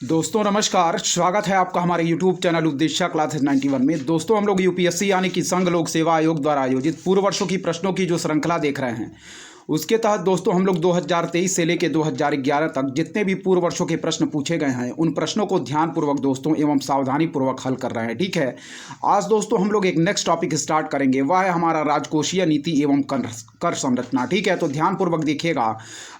दोस्तों नमस्कार, स्वागत है आपका हमारे YouTube चैनल उपदेशा क्लासेस 91 में। दोस्तों हम लोग यूपीएससी यानी कि संघ लोक सेवा आयोग द्वारा आयोजित पूर्व वर्षों की प्रश्नों की जो श्रृंखला देख रहे हैं, उसके तहत दोस्तों हम लोग 2023 से लेकर 2011 तक जितने भी पूर्व वर्षों के प्रश्न पूछे गए हैं उन प्रश्नों को ध्यानपूर्वक दोस्तों एवं सावधानीपूर्वक हल कर रहे हैं। ठीक है, आज दोस्तों हम लोग एक नेक्स्ट टॉपिक स्टार्ट करेंगे, वह है हमारा राजकोषीय नीति एवं कर संरचना। ठीक है, तो ध्यानपूर्वक देखिएगा।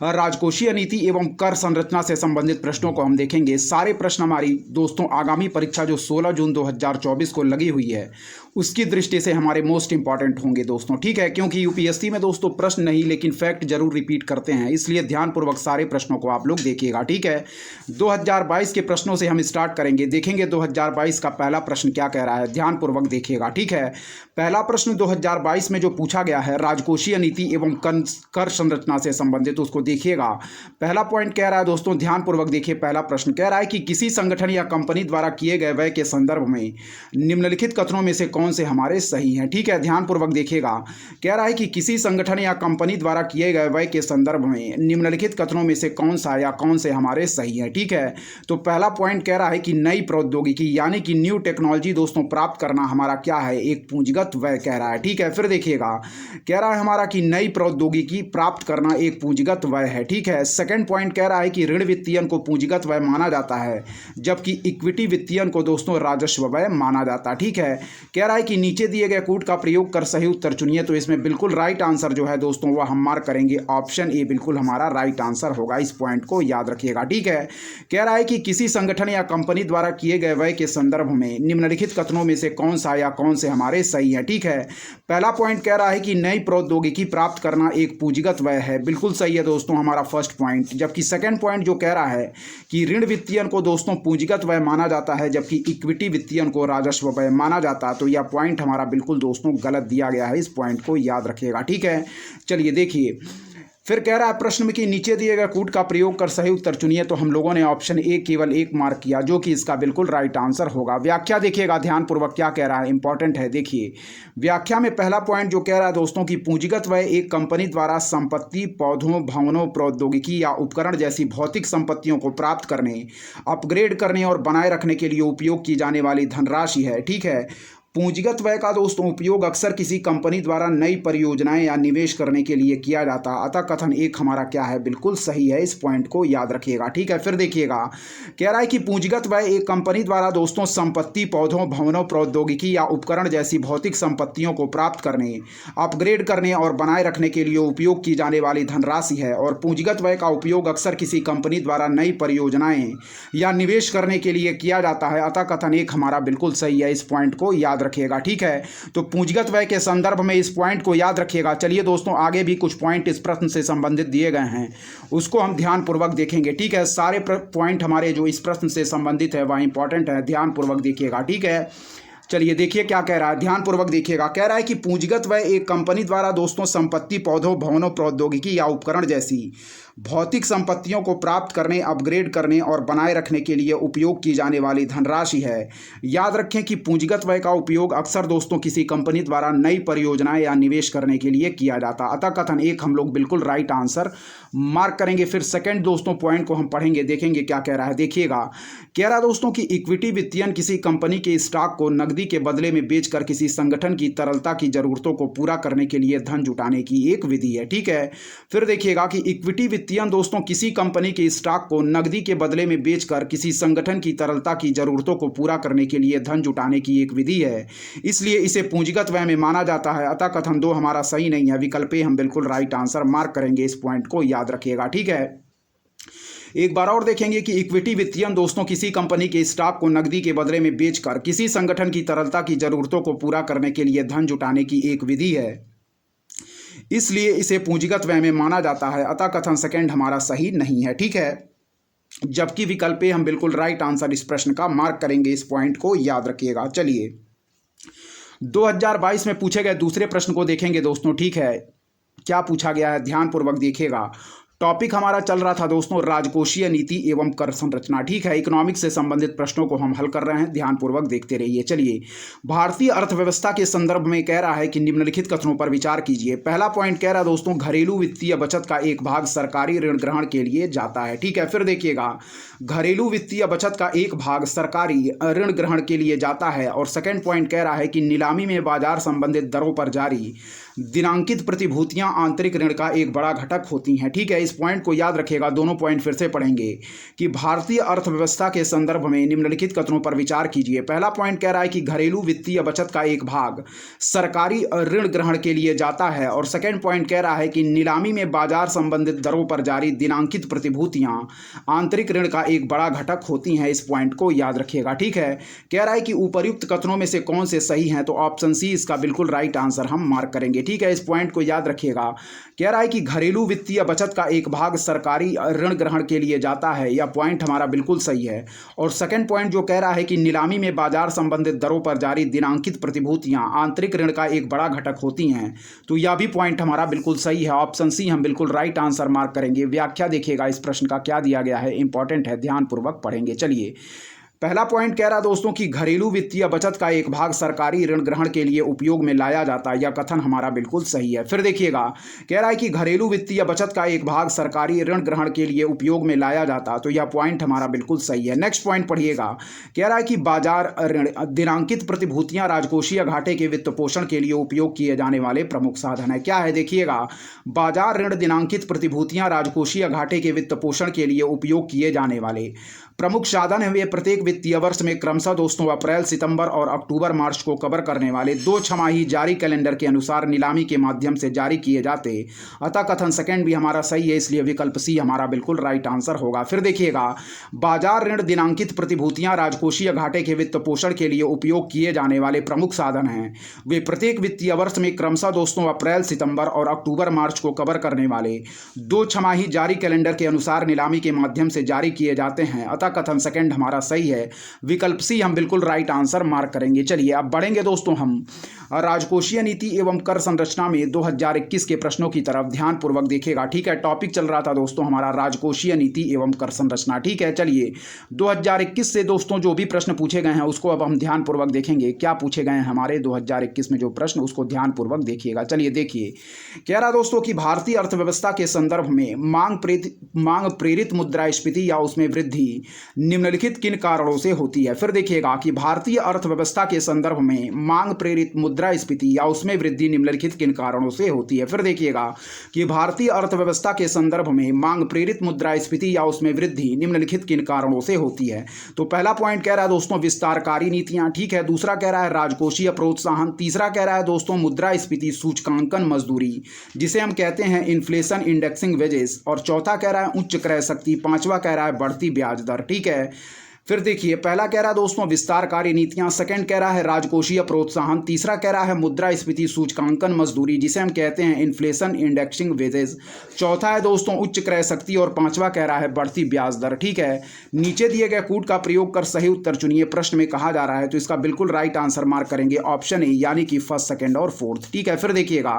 राजकोषीय नीति एवं कर संरचना से संबंधित प्रश्नों को हम देखेंगे। सारे प्रश्न हमारी दोस्तों आगामी परीक्षा जो 16 जून 2024 को लगी हुई है उसकी दृष्टि से हमारे मोस्ट इंपॉर्टेंट होंगे दोस्तों। ठीक है, क्योंकि यूपीएससी में दोस्तों प्रश्न नहीं लेकिन फैक्ट जरूर रिपीट करते हैं, इसलिए ध्यानपूर्वक सारे प्रश्नों को आप लोग देखिएगा। ठीक है, 2022 के प्रश्नों से हम स्टार्ट करेंगे। देखेंगे 2022 का पहला प्रश्न क्या कह रहा है, ध्यानपूर्वक देखिएगा। ठीक है, पहला प्रश्न 2022 में जो पूछा गया है राजकोषीय नीति एवं कर संरचना से संबंधित, उसको देखिएगा। पहला पॉइंट कह रहा है दोस्तों, ध्यानपूर्वक देखिए। पहला प्रश्न कह रहा है कि किसी संगठन या कंपनी द्वारा किए गए व्यय के संदर्भ में निम्नलिखित कथनों में से कौन से हमारे सही हैं। ठीक है, ध्यानपूर्वक देखिएगा। कह रहा है कि किसी संगठन या कंपनी द्वारा किए गए व्यय के संदर्भ में निम्नलिखित कथनों में से कौन सा या कौन से हमारे सही हैं। ठीक है, तो पहला पॉइंट कह रहा है कि नई प्रौद्योगिकी यानी कि न्यू टेक्नोलॉजी दोस्तों प्राप्त करना हमारा क्या है, एक पूंजीगत व्यय कह रहा है। ठीक है, फिर देखिएगा, कह रहा है हमारा कि नई प्रौद्योगिकी प्राप्त करना एक पूंजीगत व्यय है। ठीक है, सेकंड पॉइंट कह रहा है कि ऋण वित्तीयन को पूंजीगत व्यय माना जाता है, जबकि इक्विटी वित्तीयन को दोस्तों राजस्व व्यय माना जाता है। ठीक है, कह रहा है कि नीचे दिए गए कूट का प्रयोग कर सही उत्तर चुनिए, तो इसमें बिल्कुल राइट आंसर जो है दोस्तों वह हम मार्क करेंगे ऑप्शन ए, बिल्कुल हमारा राइट आंसर होगा। इस पॉइंट को याद रखिएगा। ठीक है, कह रहा है कि किसी संगठन या कंपनी द्वारा किए गए व्यय के संदर्भ में निम्नलिखित कथनों में से कौन सा या कौन से हमारे सही है। ठीक है, पहला पॉइंट कह रहा है कि नई प्रौद्योगिकी प्राप्त करना एक पूंजीगत व्यय है, बिल्कुल सही है दोस्तों हमारा फर्स्ट पॉइंट। जबकि सेकंड पॉइंट जो कह रहा है कि ऋण वित्तीयन को दोस्तों पूंजीगत व्यय माना जाता है, जबकि इक्विटी वित्तीयन को राजस्व व्यय माना जाता है, तो यह पॉइंट हमारा बिल्कुल दोस्तों गलत दिया गया है। इस पॉइंट को याद रखिएगा। ठीक है, चलिए देखिए, फिर कह रहा है प्रश्न में कि नीचे दिए गए कूट का प्रयोग कर सही उत्तर चुनिए, तो हम लोगों ने ऑप्शन ए केवल एक मार्क किया, जो कि इसका बिल्कुल राइट आंसर होगा। व्याख्या देखिएगा ध्यानपूर्वक क्या कह रहा है, इंपॉर्टेंट है। देखिए व्याख्या में पहला पॉइंट जो कह रहा है दोस्तों कि पूंजीगत व्यय एक कंपनी द्वारा संपत्ति, पौधों, भवनों, प्रौद्योगिकी या उपकरण जैसी भौतिक संपत्तियों को प्राप्त करने, अपग्रेड करने और बनाए रखने के लिए उपयोग की जाने वाली धनराशि है। ठीक है, पूंजीगत व्यय का दोस्तों उपयोग अक्सर किसी कंपनी द्वारा नई परियोजनाएं या निवेश करने के लिए किया जाता है, अतः कथन एक हमारा क्या है, बिल्कुल सही है। इस पॉइंट को याद रखिएगा। ठीक है, फिर देखिएगा, कह रहा है कि पूंजीगत व्यय एक कंपनी द्वारा दोस्तों संपत्ति, पौधों, भवनों, प्रौद्योगिकी या उपकरण जैसी भौतिक संपत्तियों को प्राप्त करने, अपग्रेड करने और बनाए रखने के लिए उपयोग की जाने वाली धनराशि है, और पूंजीगत व्यय का उपयोग अक्सर किसी कंपनी द्वारा नई परियोजनाएं या निवेश करने के लिए किया जाता है, अतः कथन एक हमारा बिल्कुल सही है। इस पॉइंट को याद रखिएगा। ठीक है, तो पूंजीगत व्यय के संदर्भ में इस पॉइंट को याद रखिएगा। चलिए दोस्तों, आगे भी कुछ पॉइंट इस प्रश्न से संबंधित दिए गए हैं, उसको हम ध्यानपूर्वक देखेंगे। ठीक है, सारे पॉइंट हमारे जो इस प्रश्न से संबंधित है वह इंपॉर्टेंट है, ध्यानपूर्वक देखिएगा। ठीक है, चलिए देखिए क्या कह रहा है, ध्यानपूर्वक देखिएगा। कह रहा है कि पूंजीगत व्यय एक कंपनी द्वारा दोस्तों संपत्ति, पौधों, भवनों, प्रौद्योगिकी या उपकरण जैसी भौतिक संपत्तियों को प्राप्त करने, अपग्रेड करने और बनाए रखने के लिए उपयोग की जाने वाली धनराशि है। याद रखें कि पूंजीगत व्यय का उपयोग अक्सर दोस्तों किसी कंपनी द्वारा नई परियोजनाएं या निवेश करने के लिए किया जाता, अतः कथन एक हम लोग बिल्कुल राइट आंसर मार्क करेंगे। फिर सेकंड दोस्तों पॉइंट को हम पढ़ेंगे, देखेंगे क्या कह रहा है। देखिएगा, कह रहा दोस्तों कि इक्विटी वित्तीयन किसी कंपनी के स्टॉक को नकदी के बदले में बेचकर किसी संगठन की तरलता की जरूरतों को पूरा करने के लिए धन जुटाने की एक विधि है। ठीक है, फिर देखिएगा कि इक्विटी वित्तीयन दोस्तों किसी कंपनी के स्टॉक को नकदी के बदले में बेचकर किसी संगठन की तरलता की जरूरतों को पूरा करने के लिए धन जुटाने की एक विधि है, इसलिए इसे पूंजीगत व्यय में माना जाता है, अतः कथन दो हमारा सही नहीं है। विकल्प ए हम बिल्कुल राइट आंसर मार्क करेंगे। इस पॉइंट को याद रखिएगा। ठीक है, एक बार और देखेंगे कि इक्विटी वित्तीयन दोस्तों किसी कंपनी के स्टॉक को नकदी के बदले में बेचकर किसी संगठन की तरलता की जरूरतों को पूरा करने के लिए धन जुटाने की एक विधि है, इसलिए इसे पूंजीगत व्यय में माना जाता है, अतः कथन सेकंड हमारा सही नहीं है। ठीक है, जबकि विकल्प ए हम बिल्कुल राइट आंसर इस प्रश्न का मार्क करेंगे। इस पॉइंट को याद रखिएगा। चलिए 2022 में पूछे गए दूसरे प्रश्न को देखेंगे दोस्तों। ठीक है, क्या पूछा गया है, ध्यानपूर्वक देखिएगा। टॉपिक हमारा चल रहा था दोस्तों राजकोषीय नीति एवं कर संरचना। ठीक है, इकोनॉमिक्स से संबंधित प्रश्नों को हम हल कर रहे हैं, ध्यानपूर्वक देखते रहिए। चलिए, भारतीय अर्थव्यवस्था के संदर्भ में कह रहा है कि निम्नलिखित कथनों पर विचार कीजिए। पहला पॉइंट कह रहा है दोस्तों, घरेलू वित्तीय बचत का एक भाग सरकारी ऋण ग्रहण के लिए जाता है। ठीक है, फिर देखिएगा, घरेलू वित्तीय बचत का एक भाग सरकारी ऋण ग्रहण के लिए जाता है। और सेकंड पॉइंट कह रहा है कि नीलामी में बाजार संबंधित दरों पर जारी दिनांकित प्रतिभूतियां आंतरिक ऋण का एक बड़ा घटक होती हैं। ठीक है, इस पॉइंट को याद रखिएगा, दोनों पॉइंट फिर से पढ़ेंगे कि भारतीय अर्थव्यवस्था के संदर्भ में निम्नलिखित कथनों पर विचार कीजिए। पहला पॉइंट कह रहा है कि घरेलू वित्तीय बचत का एक भाग सरकारी ऋण ग्रहण के लिए जाता है। और सेकंड पॉइंट कह रहा है कि नीलामी में बाजार संबंधित दरों पर जारी दिनांकित प्रतिभूतियां आंतरिक ऋण का एक बड़ा घटक होती हैं। इस पॉइंट को याद रखिएगा। ठीक है, कह रहा है कि उपर्युक्त कथनों में से कौन से सही हैं, तो ऑप्शन सी इसका बिल्कुल राइट आंसर हम मार्क करेंगे। ठीक है, इस पॉइंट को याद रखिएगा। कह रहा है कि घरेलू वित्तीय बचत का एक भाग सरकारी ऋण ग्रहण के लिए जाता है, यह पॉइंट हमारा बिल्कुल सही है। और सेकंड पॉइंट जो कह रहा है कि नीलामी में बाजार संबंधित दरों पर जारी दिनांकित प्रतिभूतियां आंतरिक ऋण का एक बड़ा घटक होती हैं, तो यह भी पॉइंट हमारा बिल्कुल सही है। ऑप्शन सी हम बिल्कुल राइट आंसर मार्क करेंगे। व्याख्या देखिएगा इस प्रश्न का क्या दिया गया है, इंपॉर्टेंट है, ध्यानपूर्वक पढ़ेंगे। चलिए, पहला पॉइंट कह रहा है दोस्तों कि घरेलू वित्तीय बचत का एक भाग सरकारी ऋण ग्रहण के लिए उपयोग में लाया जाता है, यह कथन हमारा बिल्कुल सही है। फिर देखिएगा, कह रहा है कि घरेलू वित्तीय बचत का एक भाग सरकारी ऋण ग्रहण के लिए उपयोग में लाया जाता, तो यह पॉइंट हमारा बिल्कुल सही है। नेक्स्ट पॉइंट पढ़िएगा, कह रहा है कि बाजार ऋण दिनांकित प्रतिभूतियां राजकोषीय घाटे के वित्त पोषण के लिए उपयोग किए जाने वाले प्रमुख साधन है। क्या है, देखिएगा, बाजार ऋण दिनांकित प्रतिभूतियां राजकोषीय घाटे के वित्त पोषण के लिए उपयोग किए जाने वाले प्रमुख साधन है। वे प्रत्येक वित्तीय वर्ष में क्रमशः दोस्तों अप्रैल, सितंबर और अक्टूबर मार्च को कवर करने वाले 2 छमाही जारी कैलेंडर के अनुसार नीलामी के माध्यम से जारी किए जाते। अतः कथन सेकंड भी हमारा सही है, इसलिए विकल्प सी हमारा बिल्कुल राइट आंसर होगा। फिर देखिएगा, बाजार ऋण दिनांकित प्रतिभूतियां राजकोषीय घाटे के वित्त पोषण के लिए उपयोग किए जाने वाले प्रमुख साधन हैं। वे प्रत्येक वित्तीय वर्ष में क्रमशः दोस्तों अप्रैल, सितंबर और अक्टूबर मार्च को कवर करने वाले 2 छमाही जारी कैलेंडर के अनुसार नीलामी के माध्यम से जारी किए जाते हैं। अतः कथन सेकंड हमारा सही है, विकल्प सी हम बिल्कुल राइट आंसर मार्क करेंगे। चलिए, अब बढ़ेंगे दोस्तों हम राजकोषीय नीति एवं कर संरचना में 2021 के प्रश्नों की तरफ, ध्यानपूर्वक देखिएगा। ठीक है, टॉपिक चल रहा था दोस्तों हमारा राजकोषीय नीति एवं कर संरचना। ठीक है, चलिए 2021 से दोस्तों जो भी प्रश्न पूछे गए हैं उसको अब हम ध्यानपूर्वक देखेंगे। क्या पूछे गए हैं हमारे 2021 में जो प्रश्न, उसको ध्यानपूर्वक देखिएगा। चलिए देखिए, कह रहा दोस्तों कि भारतीय अर्थव्यवस्था के संदर्भ में मांग प्रेरित मुद्रास्फीति या उसमें वृद्धि निम्नलिखित किन कारणों से होती है। फिर देखिएगा कि भारतीय अर्थव्यवस्था के संदर्भ में मांग प्रेरित मुद्रास्फीति या उसमें वृद्धि निम्नलिखित किन कारणों से होती है। फिर देखिएगा कि भारतीय अर्थव्यवस्था के संदर्भ में मांग प्रेरित मुद्रास्फीति या उसमें वृद्धि निम्नलिखित किन कारणों से होती है। तो पहला पॉइंट कह रहा है दोस्तों विस्तारकारी नीतियां। ठीक है, दूसरा कह रहा है राजकोषीय प्रोत्साहन, तीसरा कह रहा है दोस्तों मुद्रास्फीति सूचकांकन मजदूरी जिसे हम कहते हैं इन्फ्लेशन इंडेक्सिंग वेजेस, और चौथा कह रहा है उच्च क्रय शक्ति, पांचवा कह रहा है बढ़ती ब्याज दर। ठीक है, फिर देखिए, पहला कह रहा है दोस्तों विस्तारकारी नीतियां, सेकंड कह रहा है राजकोषीय प्रोत्साहन, तीसरा कह रहा है मुद्रास्फीति सूचकांकन मजदूरी जिसे हम कहते हैं इन्फ्लेशन इंडेक्सिंग वेजेस, चौथा है दोस्तों उच्च क्रय शक्ति और पांचवा कह रहा है बढ़ती ब्याज दर। ठीक है, नीचे दिए गए कूट का प्रयोग कर सही उत्तर चुनिए प्रश्न में कहा जा रहा है, तो इसका बिल्कुल राइट आंसर मार्क करेंगे ऑप्शन ए, यानी कि फर्स्ट, सेकेंड और फोर्थ। ठीक है, फिर देखिएगा,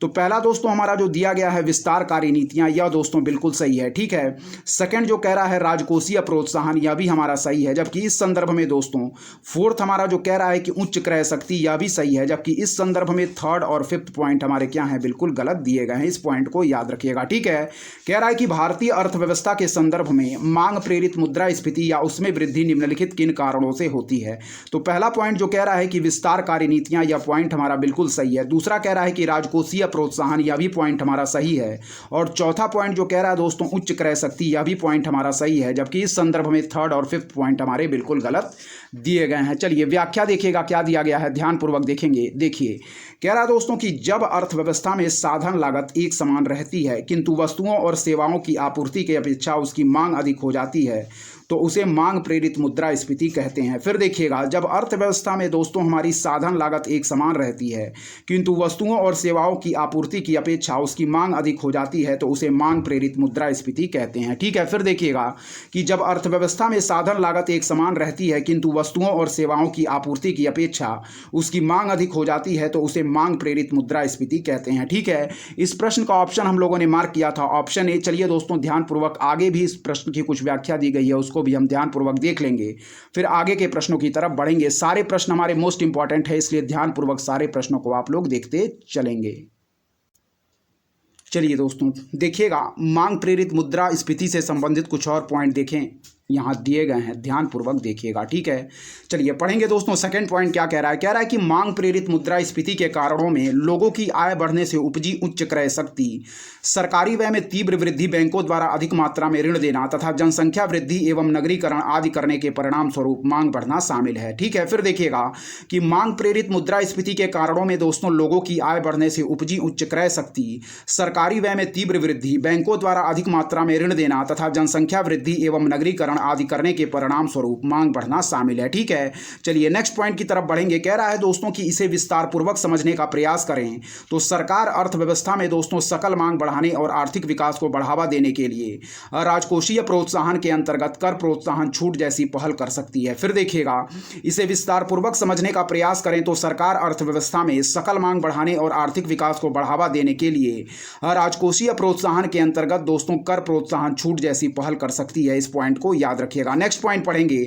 तो पहला दोस्तों हमारा जो दिया गया है विस्तारकारी नीतियां, यह दोस्तों बिल्कुल सही है। ठीक है, सेकंड जो कह रहा है राजकोषीय प्रोत्साहन, यह भी हमारा सही है। जबकि इस संदर्भ में दोस्तों फोर्थ हमारा जो कह रहा है कि उच्च क्रय शक्ति, यह भी सही है। जबकि इस संदर्भ में थर्ड और फिफ्थ पॉइंट हमारे क्या हैं, बिल्कुल गलत दिए गए हैं। इस पॉइंट को याद रखिएगा। ठीक है, कह रहा है कि भारतीय अर्थव्यवस्था के संदर्भ में मांग प्रेरित मुद्रास्फीति या उसमें वृद्धि निम्नलिखित किन कारणों से होती है। तो पहला पॉइंट जो कह रहा है कि विस्तारकारी नीतियां, यह पॉइंट हमारा बिल्कुल सही है। दूसरा कह रहा है कि राजकोषीय प्रोत्साहन, यह भी पॉइंट हमारा सही है। और चौथा पॉइंट जो कह रहा है दोस्तों उच्च क्रय शक्ति, यह भी पॉइंट हमारा सही है। जबकि इस संदर्भ में थर्ड और फिफ्थ पॉइंट हमारे बिल्कुल गलत दिए गए हैं। चलिए व्याख्या देखिएगा क्या दिया गया है, ध्यानपूर्वक देखेंगे। देखिए, कह रहा है दोस्तों कि जब अर्थव्यवस्था में साधन लागत एक समान रहती है किंतु वस्तुओं और सेवाओं की आपूर्ति की अपेक्षा उसकी मांग अधिक हो जाती है, तो उसे मांग प्रेरित मुद्रास्फीति कहते हैं। फिर देखिएगा, जब अर्थव्यवस्था में दोस्तों हमारी साधन लागत एक समान रहती है किंतु वस्तुओं और सेवाओं की आपूर्ति की अपेक्षा उसकी मांग अधिक हो जाती है तो उसे मांग प्रेरित मुद्रास्फीति कहते हैं। ठीक है, फिर देखिएगा कि जब अर्थव्यवस्था में साधन लागत एक समान रहती है किंतु वस्तुओं और सेवाओं की आपूर्ति की अपेक्षा उसकी मांग अधिक हो जाती है तो उसे मांग प्रेरित मुद्रास्फीति कहते हैं। ठीक है, इस प्रश्न का ऑप्शन हम लोगों ने मार्क किया था ऑप्शन ए। चलिए दोस्तों, ध्यानपूर्वक आगे भी इस प्रश्न की कुछ व्याख्या दी गई है, उसको भी हम ध्यानपूर्वक देख लेंगे, फिर आगे के प्रश्नों की तरफ बढ़ेंगे। सारे प्रश्न हमारे मोस्ट इंपॉर्टेंट है, इसलिए ध्यानपूर्वक सारे प्रश्नों को आप लोग देखते चलेंगे। चलिए दोस्तों देखिएगा, मांग प्रेरित मुद्रास्फीति से संबंधित कुछ और पॉइंट देखें, यहाँ दिए गए हैं, ध्यानपूर्वक देखिएगा। ठीक है, चलिए पढ़ेंगे दोस्तों। सेकंड पॉइंट क्या कह रहा है? कह रहा है कि मांग प्रेरित मुद्रास्फीति के कारणों में लोगों की आय बढ़ने से उपजी उच्च क्रय शक्ति, सरकारी व्यय में तीव्र वृद्धि, बैंकों द्वारा अधिक मात्रा में ऋण देना तथा जनसंख्या वृद्धि एवं नगरीकरण आदि करने के परिणाम स्वरूप मांग बढ़ना शामिल है। ठीक है, फिर देखिएगा कि मांग प्रेरित मुद्रास्फीति के कारणों में दोस्तों लोगों की आय बढ़ने से उपजी उच्च क्रय शक्ति, सरकारी व्यय में तीव्र वृद्धि, बैंकों द्वारा अधिक मात्रा में ऋण देना तथा जनसंख्या वृद्धि एवं नगरीकरण आदि करने के परिणाम स्वरूप मांग बढ़ना शामिल है। ठीक है, चलिए नेक्स्ट पॉइंट की तरफ बढ़ेंगे। कह रहा है दोस्तों कि इसे विस्तार पूर्वक समझने का प्रयास करें तो सरकार अर्थव्यवस्था में दोस्तों सकल मांग बढ़ाने और आर्थिक विकास को बढ़ावा देने के लिए राजकोषीय प्रोत्साहन के अंतर्गत कर प्रोत्साहन छूट जैसी पहल कर सकती है। फिर देखिएगा, इसे विस्तार पूर्वक समझने का प्रयास करें तो सरकार अर्थव्यवस्था में सकल मांग बढ़ाने और आर्थिक विकास को बढ़ावा देने के लिए राजकोषीय प्रोत्साहन के अंतर्गत दोस्तों कर प्रोत्साहन छूट जैसी पहल कर सकती है। इस पॉइंट को याद रखिएगा। नेक्स्ट पॉइंट पढ़ेंगे।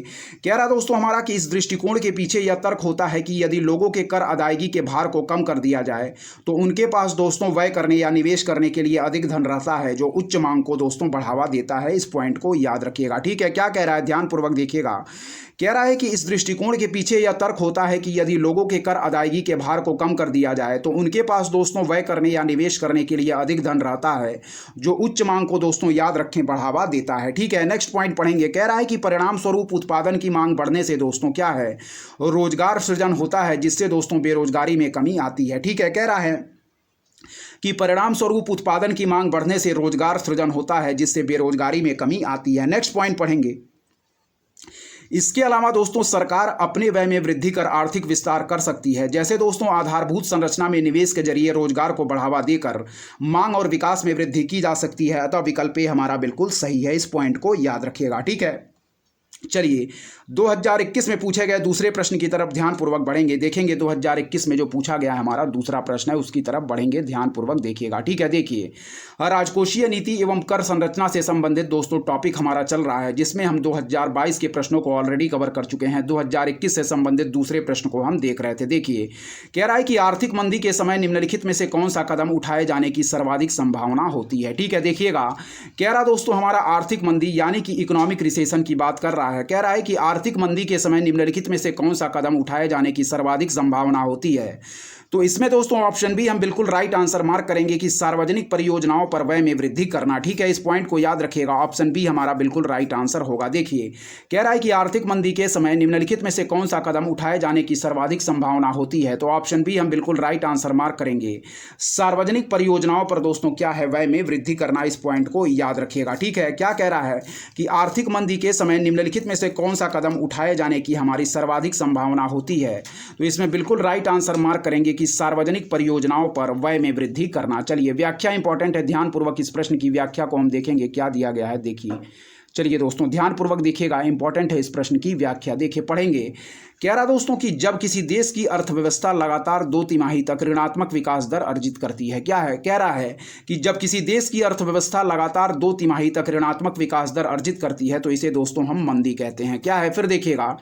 कह रहा दोस्तों हमारा कि इस दृष्टिकोण के पीछे यह तर्क होता है कि यदि लोगों के कर अदायगी के भार को कम कर दिया जाए तो उनके पास दोस्तों व्यय करने या निवेश करने के लिए अधिक धन रहता है, जो उच्च मांग को दोस्तों बढ़ावा देता है। इस पॉइंट को याद रखिएगा। ठीक है, क्या कह रहा है? ध्यानपूर्वक देखिएगा। कह रहा है कि इस दृष्टिकोण के पीछे यह तर्क होता है कि यदि लोगों के कर अदायगी के भार को कम कर दिया जाए तो उनके पास दोस्तों व्यय करने या निवेश करने के लिए अधिक धन रहता है, जो उच्च मांग को दोस्तों याद रखें बढ़ावा देता है। ठीक है, नेक्स्ट पॉइंट पढ़ेंगे। कह रहा है कि परिणाम स्वरूप उत्पादन की मांग बढ़ने से दोस्तों क्या है? रोजगार सृजन होता है, जिससे दोस्तों बेरोजगारी में कमी आती है। ठीक है, कह रहा है कि परिणाम स्वरूप उत्पादन की मांग बढ़ने से रोजगार सृजन होता है, जिससे बेरोजगारी में कमी आती है। नेक्स्ट पॉइंट पढ़ेंगे। इसके अलावा दोस्तों सरकार अपने व्यय में वृद्धि कर आर्थिक विस्तार कर सकती है, जैसे दोस्तों आधारभूत संरचना में निवेश के जरिए रोजगार को बढ़ावा देकर मांग और विकास में वृद्धि की जा सकती है। अतः विकल्प ए हमारा बिल्कुल सही है। इस पॉइंट को याद रखिएगा। ठीक है, चलिए 2021 में पूछे गए दूसरे प्रश्न की तरफ ध्यानपूर्वक बढ़ेंगे। देखेंगे 2021 में जो पूछा गया है हमारा दूसरा प्रश्न है, उसकी तरफ बढ़ेंगे, ध्यानपूर्वक देखिएगा। ठीक है, देखिए राजकोषीय नीति एवं कर संरचना से संबंधित दोस्तों टॉपिक हमारा चल रहा है, जिसमें हम 2022 के प्रश्नों को ऑलरेडी कवर कर चुके हैं। 2021 से संबंधित दूसरे प्रश्न को हम देख रहे थे। देखिए कह रहा है कि आर्थिक मंदी के समय निम्नलिखित में से कौन सा कदम उठाए जाने की सर्वाधिक संभावना होती है? ठीक है, देखिएगा कह रहा दोस्तों हमारा आर्थिक मंदी यानी कि इकोनॉमिक रिसेशन की बात कर रहा है। कह रहा है कि आर्थिक मंदी के समय निम्नलिखित में से कौन सा कदम उठाए जाने की सर्वाधिक संभावना होती है? तो इसमें दोस्तों ऑप्शन बी हम बिल्कुल राइट आंसर मार्क करेंगे कि सार्वजनिक परियोजनाओं पर व्यय में वृद्धि करना। ठीक है, इस पॉइंट को याद रखिएगा। ऑप्शन बी हमारा बिल्कुल राइट आंसर होगा। देखिए कह रहा है कि आर्थिक मंदी के समय निम्नलिखित में से कौन सा कदम उठाए जाने की सर्वाधिक संभावना होती है? तो ऑप्शन बी हम बिल्कुल राइट आंसर मार्क करेंगे। सार्वजनिक परियोजनाओं पर दोस्तों क्या है? व्यय में वृद्धि करना। इस पॉइंट को याद रखिएगा। ठीक है, क्या कह रहा है कि आर्थिक मंदी के समय निम्नलिखित में से कौन सा कदम उठाए जाने की हमारी सर्वाधिक संभावना होती है? तो इसमें बिल्कुल राइट आंसर मार्क करेंगे कि सार्वजनिक परियोजनाओं पर व्यय में वृद्धि करना। चलिए व्याख्या इंपॉर्टेंट है, ध्यानपूर्वक इस प्रश्न की व्याख्या को हम देखेंगे क्या दिया गया है। देखिए चलिए दोस्तों ध्यानपूर्वक देखिएगा, इंपॉर्टेंट है इस प्रश्न की व्याख्या। देखिए पढ़ेंगे। कह रहा दोस्तों कि जब किसी देश की अर्थव्यवस्था लगातार 2 तिमाही तक ऋणात्मक विकास दर अर्जित करती है, क्या है? कह रहा है कि जब किसी देश की अर्थव्यवस्था लगातार 2 तिमाही तक ऋणात्मक विकास दर अर्जित करती है तो इसे दोस्तों हम मंदी कहते हैं। क्या है? फिर देखिएगा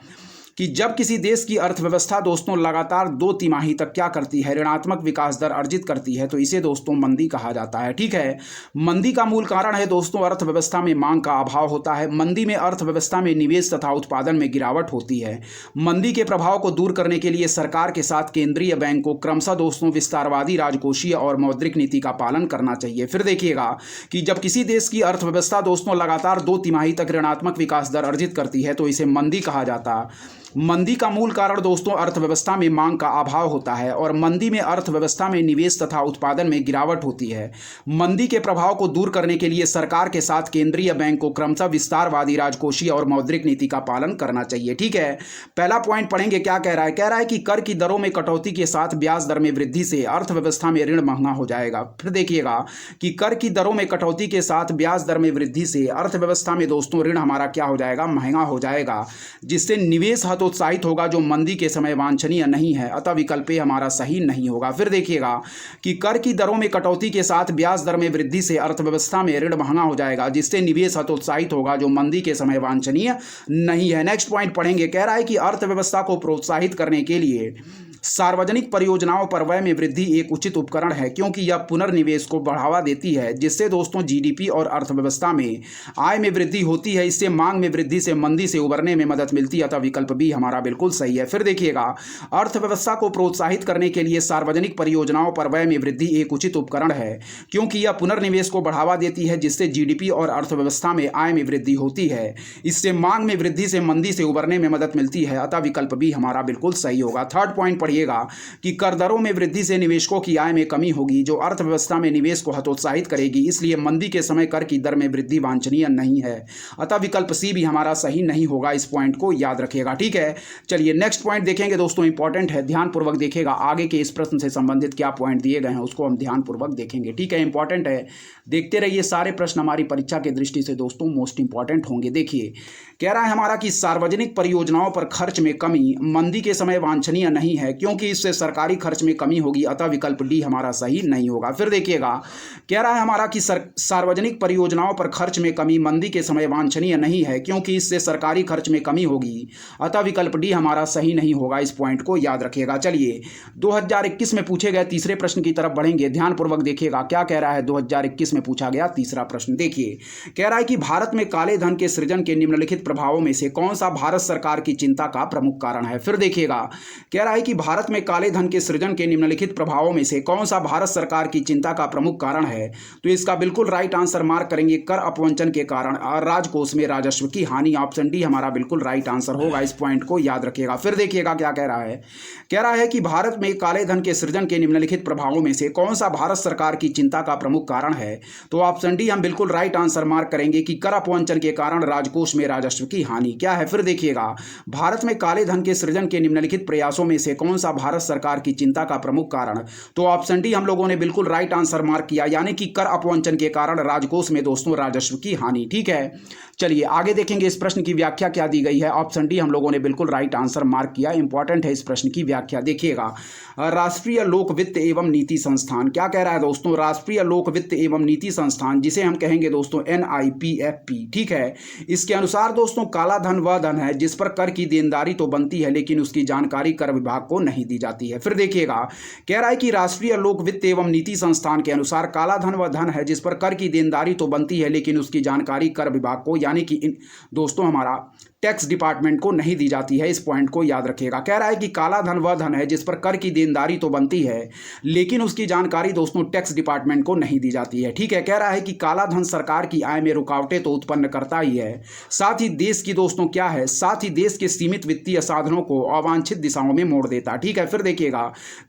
कि जब किसी देश की अर्थव्यवस्था दोस्तों लगातार 2 तिमाही तक क्या करती है? ऋणात्मक विकास दर अर्जित करती है, तो इसे दोस्तों मंदी कहा जाता है। ठीक है, मंदी का मूल कारण है दोस्तों अर्थव्यवस्था में मांग का अभाव होता है। मंदी में अर्थव्यवस्था में निवेश तथा उत्पादन में गिरावट होती है। मंदी के प्रभाव को दूर करने के लिए सरकार के साथ केंद्रीय बैंक को क्रमशः दोस्तों विस्तारवादी राजकोषीय और मौद्रिक नीति का पालन करना चाहिए। फिर देखिएगा कि जब किसी देश की अर्थव्यवस्था दोस्तों लगातार 2 तिमाही तक ऋणात्मक विकास दर अर्जित करती है तो इसे मंदी कहा जाता है। मंदी का मूल कारण दोस्तों अर्थव्यवस्था में मांग का अभाव होता है और मंदी में अर्थव्यवस्था में निवेश तथा उत्पादन में गिरावट होती है। मंदी के प्रभाव को दूर करने के लिए सरकार के साथ केंद्रीय बैंक को क्रमशः विस्तारवादी राजकोषीय और मौद्रिक नीति का पालन करना चाहिए। ठीक है, पहला पॉइंट पढ़ेंगे। क्या कह रहा है कि कर की दरों में कटौती के साथ ब्याज दर में वृद्धि से अर्थव्यवस्था में ऋण महंगा हो जाएगा। फिर देखिएगा कि कर की दरों में कटौती के साथ ब्याज दर में वृद्धि से अर्थव्यवस्था में दोस्तों ऋण हमारा क्या हो जाएगा, महंगा हो जाएगा, जिससे निवेश हतोत्साहित होगा जो मंदी के समय वांछनीय नहीं है, अतः विकल्प ए हमारा सही नहीं होगा। फिर देखिएगा कि कर की दरों में कटौती के साथ ब्याज दर में वृद्धि से अर्थव्यवस्था में ऋण महंगा हो जाएगा, जिससे निवेश हतोत्साहित होगा जो मंदी के समय वांछनीय नहीं है। नेक्स्ट पॉइंट पढ़ेंगे। कह रहा है कि अर्थव्यवस्था को प्रोत्साहित करने के लिए सार्वजनिक परियोजनाओं पर व्यय में वृद्धि एक उचित उपकरण है, क्योंकि यह पुनर्निवेश को बढ़ावा देती है, जिससे दोस्तों जीडीपी और अर्थव्यवस्था में आय में वृद्धि होती है। इससे मांग में वृद्धि से मंदी से उबरने में मदद मिलती है, अतः विकल्प बी हमारा बिल्कुल सही है। फिर देखिएगा, अर्थव्यवस्था को प्रोत्साहित करने के लिए सार्वजनिक परियोजनाओं पर व्यय में वृद्धि एक उचित उपकरण है, क्योंकि यह पुनर्निवेश को बढ़ावा देती है, जिससे जीडीपी और अर्थव्यवस्था में आय में वृद्धि होती है। इससे मांग में वृद्धि से मंदी से उबरने में मदद मिलती है, अतः विकल्प बी हमारा बिल्कुल सही होगा। थर्ड पॉइंट पढ़िएगा कि कर दरों में वृद्धि से निवेशकों की आय में कमी होगी, जो अर्थव्यवस्था में निवेश को हतोत्साहित करेगी। इसलिए मंदी के समय कर की दर में वृद्धि वांछनीय नहीं है, अतः विकल्प सी भी हमारा सही नहीं होगा। इस पॉइंट को याद रखिएगा। ठीक है, चलिए नेक्स्ट पॉइंट देखेंगे दोस्तों, इंपॉर्टेंट है, ध्यानपूर्वक देखिएगा। आगे के इस प्रश्न से संबंधित क्या पॉइंट दिए गए हैं उसको हम ध्यानपूर्वक देखेंगे। ठीक है, इंपॉर्टेंट है, देखते रहिए। सारे प्रश्न हमारी परीक्षा की दृष्टि से दोस्तों मोस्ट इंपॉर्टेंट होंगे। देखिए, कह रहा है हमारा कि सार्वजनिक परियोजनाओं पर खर्च में कमी मंदी के समय वांछनीय नहीं है, क्योंकि इससे सरकारी खर्च में कमी होगी, अतः विकल्प डी हमारा सही नहीं होगा। फिर देखिएगा, कह रहा है हमारा कि सार्वजनिक परियोजनाओं पर खर्च में कमी मंदी के समय वांछनीय नहीं है, क्योंकि इससे सरकारी खर्च में कमी होगी, अतः विकल्प डी हमारा सही नहीं होगा। इस पॉइंट को याद रखिएगा। चलिए 2021 में पूछे गए तीसरे प्रश्न की तरफ बढ़ेंगे। ध्यानपूर्वक देखिएगा क्या कह रहा है। 2021 में पूछा गया तीसरा प्रश्न, देखिए, कह रहा है कि भारत में काले धन के सृजन के निम्नलिखित प्रभावों में से कौन सा भारत सरकार की चिंता का प्रमुख कारण है। फिर देखिएगा, कह रहा है कि भारत में काले धन के सृजन के निम्नलिखित प्रभावों में से कौन सा भारत सरकार की चिंता का प्रमुख कारण है। तो इसका बिल्कुल राइट आंसर मार्क करेंगे, कर अपवंचन के कारण राजकोष में राजस्व की हानि। ऑप्शन डी हमारा बिल्कुल राइट आंसर होगा। इस पॉइंट को याद रखिएगा। फिर देखिएगा क्या कह रहा है। कह रहा है कि भारत में काले धन के सृजन के निम्नलिखित प्रभावों में से कौन सा भारत सरकार की चिंता का प्रमुख कारण है। तो ऑप्शन डी हम बिल्कुल राइट आंसर मार्क करेंगे कि कर अपवंचन के कारण राजकोष में राजस्व की हानि। क्या है, फिर देखिएगा, भारत में काले धन के सृजन के निम्नलिखित प्रयासों में से कौन सा भारत सरकार की चिंता का प्रमुख कारण। तो ऑप्शन डी हम लोगों ने बिल्कुल राइट आंसर मार्क किया, यानी कि कर अपवंचन के कारण राजकोष में दोस्तों राजस्व की हानि। ठीक है, चलिए आगे देखेंगे इस प्रश्न की व्याख्या क्या दी गई है। ऑप्शन डी हम लोगों ने बिल्कुल राइट आंसर मार्क किया। इंपॉर्टेंट है इस प्रश्न की व्याख्या। देखिएगा, राष्ट्रीय लोक वित्त एवं नीति संस्थान क्या कह रहा है दोस्तों। राष्ट्रीय लोक वित्त एवं नीति संस्थान, जिसे हम कहेंगे दोस्तों NIPFP। ठीक है, इसके अनुसार दोस्तों काला धन वह धन है जिस पर कर की देनदारी तो बनती है, लेकिन उसकी जानकारी कर विभाग को नहीं दी जाती है। फिर देखिएगा, कह रहा है कि राष्ट्रीय लोक वित्त एवं नीति संस्थान के अनुसार काला धन वह धन है जिस पर कर की देनदारी तो बनती है, लेकिन उसकी जानकारी कर विभाग को, यानी कि दोस्तों हमारा टैक्स डिपार्टमेंट को नहीं दी जाती है। इस पॉइंट को याद रखिएगा। कह रहा है कि काला धन वह धन है जिस पर कर की देनदारी तो बनती है, लेकिन उसकी जानकारी दोस्तों टैक्स डिपार्टमेंट को नहीं दी जाती है। ठीक है, कह रहा है कि काला धन सरकार की आय में रुकावटें तो उत्पन्न करता ही है, साथ ही देश की दोस्तों क्या है, साथ ही देश के सीमित वित्तीय साधनों को अवांछित दिशाओं में मोड़ देता। ठीक है, फिर देखिएगा,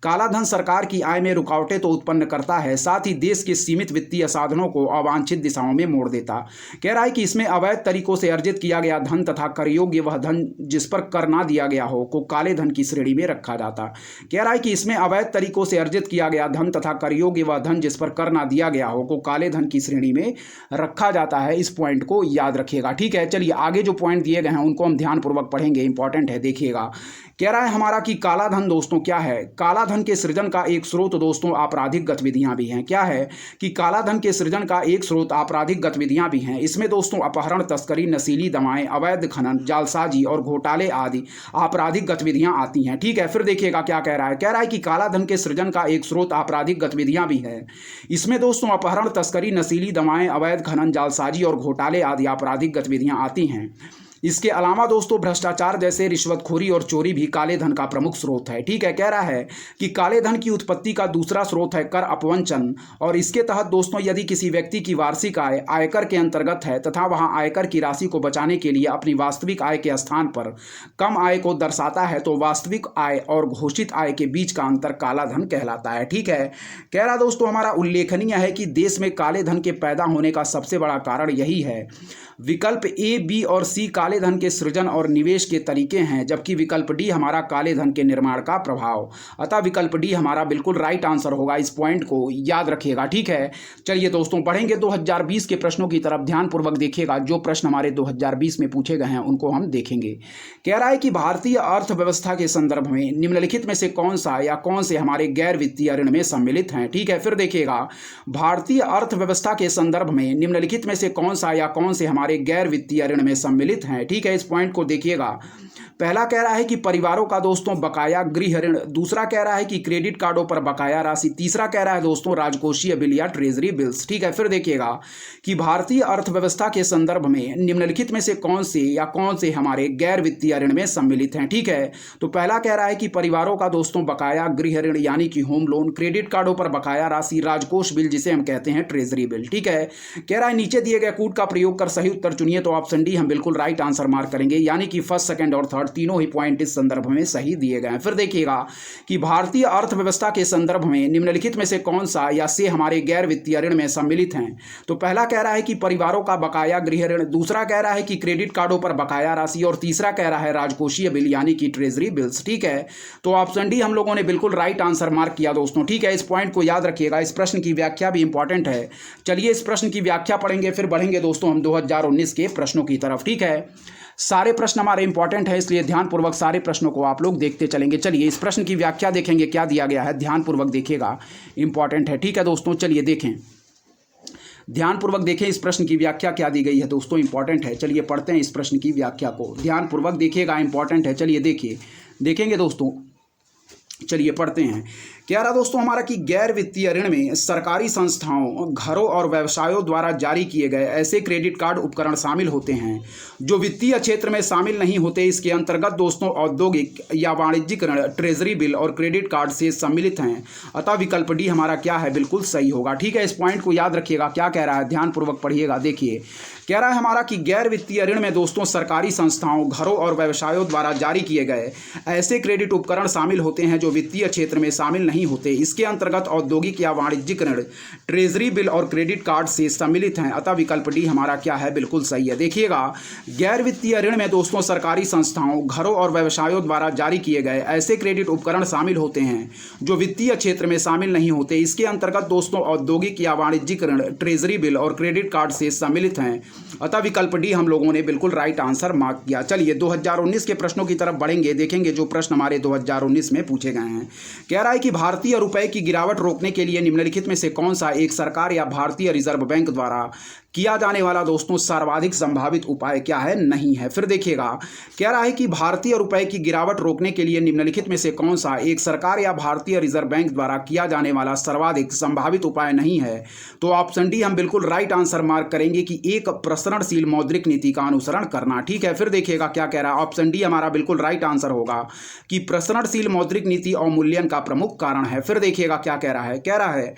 काला धन सरकार की आय में रुकावटें तो उत्पन्न करता है, साथ ही देश के सीमित वित्तीय साधनों को अवांछित दिशाओं में मोड़ देता। कह रहा है कि इसमें अवैध तरीकों से अर्जित किया गया धन तथा कर योग्य वह धन जिस पर कर ना दिया गया हो को काले धन की श्रेणी में रखा जाता। कह रहा है कि इसमें अवैध तरीकों से अर्जित किया गया धन तथा कर योग्य वह धन जिस पर कर ना दिया गया हो को काले धन की श्रेणी में रखा जाता है। इस पॉइंट को याद रखिएगा। ठीक है, चलिए आगे जो पॉइंट दिए गए हैं उनको हम ध्यानपूर्वक पढ़ेंगे। इंपॉर्टेंट है, देखिएगा। कह रहा है हमारा कि काला धन दोस्तों क्या है। काला धन के सृजन का एक स्रोत दोस्तों आपराधिक गतिविधियां भी हैं। क्या है कि काला धन के सृजन का एक स्रोत आपराधिक गतिविधियां भी हैं। इसमें दोस्तों अपहरण, तस्करी, नशीली दवाएं, अवैध खनन, जालसाजी और घोटाले आदि आपराधिक गतिविधियां आती हैं। ठीक है, फिर देखिएगा क्या कह रहा है। कह रहा है कि काला धन के सृजन का एक स्रोत आपराधिक गतिविधियां भी है। इसमें दोस्तों अपहरण, तस्करी, नशीली दवाएं, अवैध खनन, जालसाजी और घोटाले आदि आपराधिक गतिविधियां आती हैं। इसके अलावा दोस्तों भ्रष्टाचार जैसे रिश्वतखोरी और चोरी भी काले धन का प्रमुख स्रोत है। ठीक है, कह रहा है कि काले धन की उत्पत्ति का दूसरा स्रोत है कर अपवंचन, और इसके तहत दोस्तों यदि किसी व्यक्ति की वार्षिक आय आयकर के अंतर्गत है तथा वहां आयकर की राशि को बचाने के लिए अपनी वास्तविक आय के स्थान पर कम आय को दर्शाता है तो वास्तविक आय और घोषित आय के बीच का अंतर काला धन कहलाता है। ठीक है, कह रहा दोस्तों हमारा उल्लेखनीय है कि देश में काले धन के पैदा होने का सबसे बड़ा कारण यही है। विकल्प ए, बी और सी काले धन के सृजन और निवेश के तरीके हैं, जबकि विकल्प डी हमारा काले धन के निर्माण का प्रभाव। अतः विकल्प डी हमारा बिल्कुल राइट आंसर होगा। इस पॉइंट को याद रखिएगा। ठीक है, चलिए दोस्तों बढ़ेंगे 2020 के प्रश्नों की तरफ। ध्यानपूर्वक देखिएगा, जो प्रश्न हमारे 2020 में पूछे गए हैं उनको हम देखेंगे। कह रहा है कि भारतीय अर्थव्यवस्था के संदर्भ में निम्नलिखित में से कौन सा या कौन से हमारे गैर वित्तीय ऋण में सम्मिलित हैं। ठीक है, फिर देखिएगा, भारतीय अर्थव्यवस्था के संदर्भ में निम्नलिखित में से कौन सा या कौन से हमारे गैर वित्तीय ऋण में सम्मिलित हैं। ठीक है, इस पॉइंट को देखिएगा। पहला कह रहा है कि परिवारों का दोस्तों बकाया गृह ऋण, दूसरा कह रहा है कि क्रेडिट कार्डों पर बकाया राशि, तीसरा कह रहा है दोस्तों राजकोषीय बिल या ट्रेजरी बिल्स। ठीक है, फिर देखिएगा कि भारतीय अर्थव्यवस्था के संदर्भ में निम्नलिखित में से कौन से या कौन से हमारे गैर वित्तीय ऋण में सम्मिलित हैं। ठीक है, तो पहला कह रहा है कि परिवारों का दोस्तों बकाया गृह ऋण यानी कि होम लोन, क्रेडिट कार्डों पर बकाया राशि, राजकोष बिल जिसे हम कहते हैं ट्रेजरी बिल। ठीक है, कह रहा है नीचे दिए गए कूट का प्रयोग कर सही उत्तर चुनिए, तो ऑप्शन डी हम बिल्कुल राइट आंसर मार्क करेंगे, यानी कि फर्स्ट, सेकंड और थर्ड तीनों ही पॉइंट इस संदर्भ में सही दिए गए हैं। फिर देखिएगा कि भारतीय अर्थव्यवस्था के संदर्भ में निम्नलिखित में से कौन सा या से हमारे गैर वित्तीय ऋण में सम्मिलित हैं। तो पहला कह रहा है कि परिवारों का बकाया गृह ऋण, दूसरा कह रहा है कि क्रेडिट कार्डों पर बकाया राशि, और तीसरा कह रहा है राजकोषीय बिल यानी कि ट्रेजरी बिल्स। ठीक है, तो ऑप्शन डी हम लोगों ने बिल्कुल राइट आंसर मार्क किया दोस्तों। ठीक है, इस पॉइंट को याद रखिएगा। इस प्रश्न की व्याख्या भी इंपॉर्टेंट है। चलिए इस प्रश्न की व्याख्या पढ़ेंगे, फिर बढ़ेंगे दोस्तों हम 2019 के प्रश्नों की तरफ। ठीक है, सारे प्रश्न हमारे इंपॉर्टेंट है, इसलिए ध्यानपूर्वक सारे प्रश्नों को आप लोग देखते चलेंगे। चलिए इस प्रश्न की व्याख्या देखेंगे, क्या दिया गया है, ध्यानपूर्वक देखिएगा, इंपॉर्टेंट है। ठीक है दोस्तों, चलिए देखें, ध्यानपूर्वक देखें इस प्रश्न की व्याख्या क्या दी गई है दोस्तों, इंपॉर्टेंट है। चलिए पढ़ते हैं इस प्रश्न की व्याख्या को, ध्यानपूर्वक देखिएगा, इंपॉर्टेंट है। चलिए देखेंगे दोस्तों, चलिए पढ़ते हैं। कह रहा दोस्तों हमारा कि गैर वित्तीय ऋण में सरकारी संस्थाओं, घरों और व्यवसायों द्वारा जारी किए गए ऐसे क्रेडिट कार्ड उपकरण शामिल होते हैं जो वित्तीय क्षेत्र में शामिल नहीं होते। इसके अंतर्गत दोस्तों औद्योगिक या वाणिज्यिक ऋण, ट्रेजरी बिल और क्रेडिट कार्ड से सम्मिलित हैं। अतः विकल्प डी हमारा क्या है, बिल्कुल सही होगा। ठीक है, इस पॉइंट को याद रखिएगा। क्या कह रहा है, ध्यानपूर्वक पढ़िएगा। देखिए, कह रहा है हमारा कि गैर वित्तीय ऋण में दोस्तों सरकारी संस्थाओं, घरों और व्यवसायों द्वारा जारी किए गए ऐसे क्रेडिट उपकरण शामिल होते हैं जो वित्तीय क्षेत्र में शामिल नहीं होते। इसके अंतर्गत औद्योगिक या वाणिज्यिक ऋण, ट्रेजरी बिल और क्रेडिट कार्ड से सम्मिलित हैं। अतः विकल्प डी हमारा क्या है, बिल्कुल सही है। देखिएगा, गैर वित्तीय ऋण में दोस्तों सरकारी संस्थाओं, घरों और व्यवसायों द्वारा जारी किए गए ऐसे क्रेडिट उपकरण शामिल होते हैं जो वित्तीय क्षेत्र में शामिल नहीं होते। इसके अंतर्गत दोस्तों औद्योगिक या वाणिज्यिक ऋण, ट्रेजरी बिल और क्रेडिट कार्ड से सम्मिलित हैं। अतः विकल्प डी हम लोगों ने बिल्कुल राइट आंसर मार्क किया। चलिए 2019 के प्रश्नों की तरफ बढ़ेंगे, देखेंगे जो प्रश्न हमारे 2019 में पूछे गए हैं। कह रहा है कि भारतीय रुपए की गिरावट रोकने के लिए निम्नलिखित में से कौन सा एक सरकार या भारतीय रिजर्व बैंक द्वारा किया जाने वाला दोस्तों सर्वाधिक संभावित उपाय क्या है, नहीं है। फिर देखिएगा, कह रहा है कि भारतीय रुपए की गिरावट रोकने के लिए निम्नलिखित में से कौन सा एक सरकार या भारतीय रिजर्व बैंक द्वारा किया जाने वाला सर्वाधिक संभावित उपाय नहीं है। तो ऑप्शन डी हम बिल्कुल राइट आंसर मार्क करेंगे कि एक प्रसरणशील मौद्रिक नीति का अनुसरण करना। ठीक है, फिर देखिएगा क्या कह रहा है, ऑप्शन डी हमारा बिल्कुल राइट आंसर होगा कि प्रसरणशील मौद्रिक नीति अवमूल्यन का प्रमुख कारण है। फिर देखिएगा क्या कह रहा है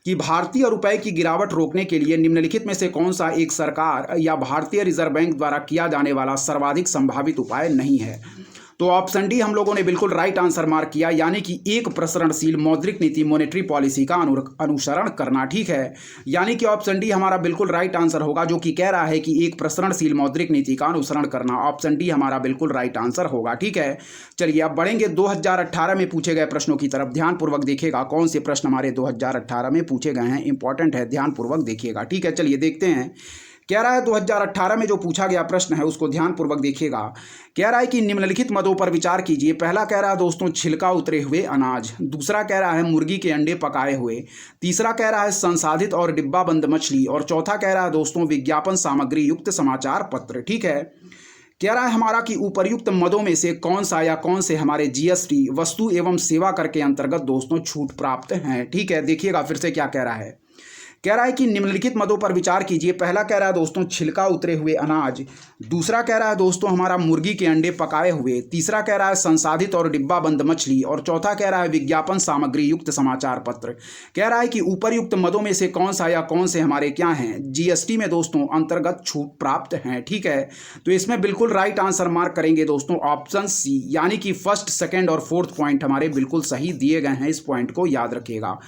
कि भारतीय रुपए की गिरावट रोकने के लिए निम्नलिखित में से कौन सा एक सरकार या भारतीय रिजर्व बैंक द्वारा किया जाने वाला सर्वाधिक संभावित उपाय नहीं है। तो ऑप्शन डी हम लोगों ने बिल्कुल राइट आंसर मार्क किया, यानी कि एक प्रसरणशील मौद्रिक नीति, मॉनेटरी पॉलिसी का अनुसरण करना। ठीक है, यानी कि ऑप्शन डी हमारा बिल्कुल राइट आंसर होगा, जो कि कह रहा है कि एक प्रसरणशील मौद्रिक नीति का अनुसरण करना। ऑप्शन डी हमारा बिल्कुल राइट आंसर होगा। ठीक है, चलिए अब बढ़ेंगे 2018 में पूछे गए प्रश्नों की तरफ। ध्यानपूर्वक देखिएगा कौन से प्रश्न हमारे 2018 में पूछे गए हैं, इंपॉर्टेंट है, ध्यानपूर्वक देखिएगा। ठीक है, चलिए देखते हैं। कह रहा है 2018 में जो पूछा गया प्रश्न है उसको ध्यानपूर्वक देखिएगा। कह रहा है कि निम्नलिखित मदों पर विचार कीजिए। पहला कह रहा है दोस्तों छिलका उतरे हुए अनाज, दूसरा कह रहा है मुर्गी के अंडे पकाए हुए, तीसरा कह रहा है संसाधित और डिब्बा बंद मछली, और चौथा कह रहा है दोस्तों विज्ञापन सामग्री युक्त समाचार पत्र। ठीक है, कह रहा है हमारा कि उपर्युक्त मदों में से कौन सा या कौन से हमारे जीएसटी, वस्तु एवं सेवा कर के अंतर्गत दोस्तों छूट प्राप्त हैं। ठीक है, देखिएगा फिर से क्या कह रहा है। कह रहा है कि निम्नलिखित मदों पर विचार कीजिए। पहला कह रहा है दोस्तों छिलका उतरे हुए अनाज, दूसरा कह रहा है दोस्तों हमारा मुर्गी के अंडे पकाए हुए, तीसरा कह रहा है संसाधित और डिब्बा बंद मछली, और चौथा कह रहा है विज्ञापन सामग्री युक्त समाचार पत्र। कह रहा है कि ऊपर्युक्त मदों में से कौन सा या कौन से हमारे क्या हैं, जीएसटी में दोस्तों अंतर्गत छूट प्राप्त हैं। ठीक है, तो इसमें बिल्कुल राइट आंसर मार्क करेंगे दोस्तों ऑप्शन सी, यानी कि फर्स्ट, सेकंड और फोर्थ पॉइंट हमारे बिल्कुल सही दिए गए हैं। इस पॉइंट को याद रखिएगा।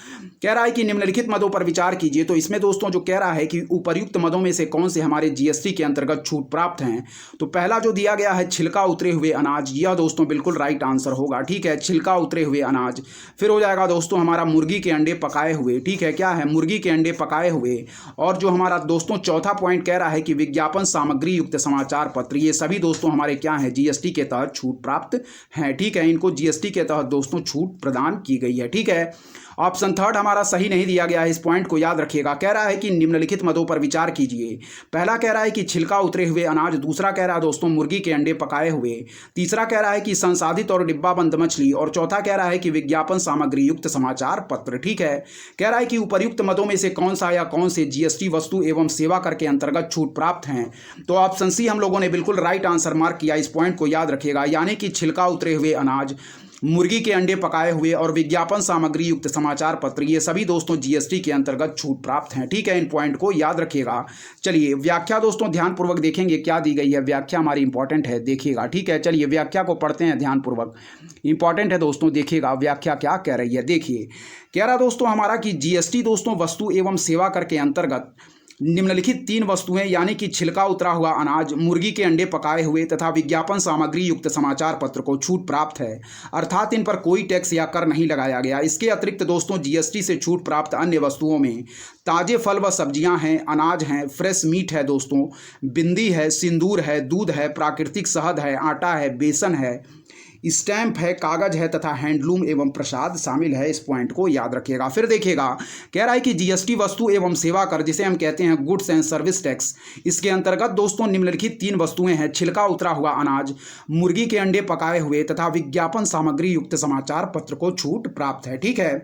कह रहा है कि निम्नलिखित मदों पर विचार कीजिए, तो इसमें दोस्तों जो कह रहा है कि उपर्युक्त मदों में से कौन से हमारे जीएसटी के अंतर्गत छूट प्राप्त हैं, तो पहला जो दिया गया है छिलका उतरे हुए अनाज, यह दोस्तों बिल्कुल राइट आंसर होगा। ठीक है, छिलका उतरे हुए अनाज। फिर हो जाएगा दोस्तों हमारा मुर्गी के अंडे पकाए हुए। ठीक है, क्या है, मुर्गी के अंडे पकाए हुए। और जो हमारा दोस्तों चौथा पॉइंट कह रहा है कि विज्ञापन सामग्री युक्त समाचार पत्र, ये सभी दोस्तों हमारे क्या हैं, जीएसटी के तहत छूट प्राप्त हैं। ठीक है, इनको जीएसटी के तहत दोस्तों छूट प्रदान की गई है। ठीक है, ऑप्शन थर्ड हमारा सही नहीं दिया गया है, इस पॉइंट को याद रखिएगा। कह रहा है कि निम्नलिखित मदों पर विचार कीजिए। पहला कह रहा है कि छिलका उतरे हुए अनाज, दूसरा कह रहा है दोस्तों मुर्गी के अंडे पकाए हुए, तीसरा कह रहा है कि संसाधित और डिब्बा बंद मछली, और चौथा कह रहा है कि विज्ञापन सामग्री युक्त समाचार पत्र। ठीक है, कह रहा है कि उपर्युक्त मदों में से कौन सा या कौन से जीएसटी वस्तु एवं सेवा कर के अंतर्गत छूट प्राप्त हैं, तो ऑप्शन सी हम लोगों ने बिल्कुल राइट आंसर मार्क किया। इस पॉइंट को याद रखिएगा, यानी कि छिलका उतरे हुए अनाज, मुर्गी के अंडे पकाए हुए और विज्ञापन सामग्री युक्त समाचार पत्र, ये सभी दोस्तों जीएसटी के अंतर्गत छूट प्राप्त हैं। ठीक है, इन पॉइंट को याद रखिएगा। चलिए व्याख्या दोस्तों ध्यानपूर्वक देखेंगे क्या दी गई है। व्याख्या हमारी इंपॉर्टेंट है, देखिएगा। ठीक है, चलिए व्याख्या को पढ़ते हैं ध्यानपूर्वक, इंपॉर्टेंट है दोस्तों, देखिएगा व्याख्या क्या कह रही है। देखिए, कह रहा दोस्तों हमारा कि जीएसटी दोस्तों वस्तु एवं सेवा कर के अंतर्गत निम्नलिखित तीन वस्तुएं, यानी कि छिलका उतरा हुआ अनाज, मुर्गी के अंडे पकाए हुए तथा विज्ञापन सामग्री युक्त समाचार पत्र को छूट प्राप्त है, अर्थात इन पर कोई टैक्स या कर नहीं लगाया गया। इसके अतिरिक्त दोस्तों जीएसटी से छूट प्राप्त अन्य वस्तुओं में ताजे फल व सब्जियां हैं, अनाज हैं, फ्रेश मीट है दोस्तों, बिंदी है, सिंदूर है, दूध है, प्राकृतिक शहद है, आटा है, बेसन है, स्टैंप है, कागज है तथा हैंडलूम एवं प्रसाद शामिल है। इस पॉइंट को याद रखिएगा। फिर देखिएगा, कह रहा है कि जीएसटी वस्तु एवं सेवा कर, जिसे हम कहते हैं गुड्स एंड सर्विस टैक्स, इसके अंतर्गत दोस्तों निम्नलिखित तीन वस्तुएं हैं, छिलका उतरा हुआ अनाज, मुर्गी के अंडे पकाए हुए तथा विज्ञापन सामग्री युक्त समाचार पत्र को छूट प्राप्त है। ठीक है,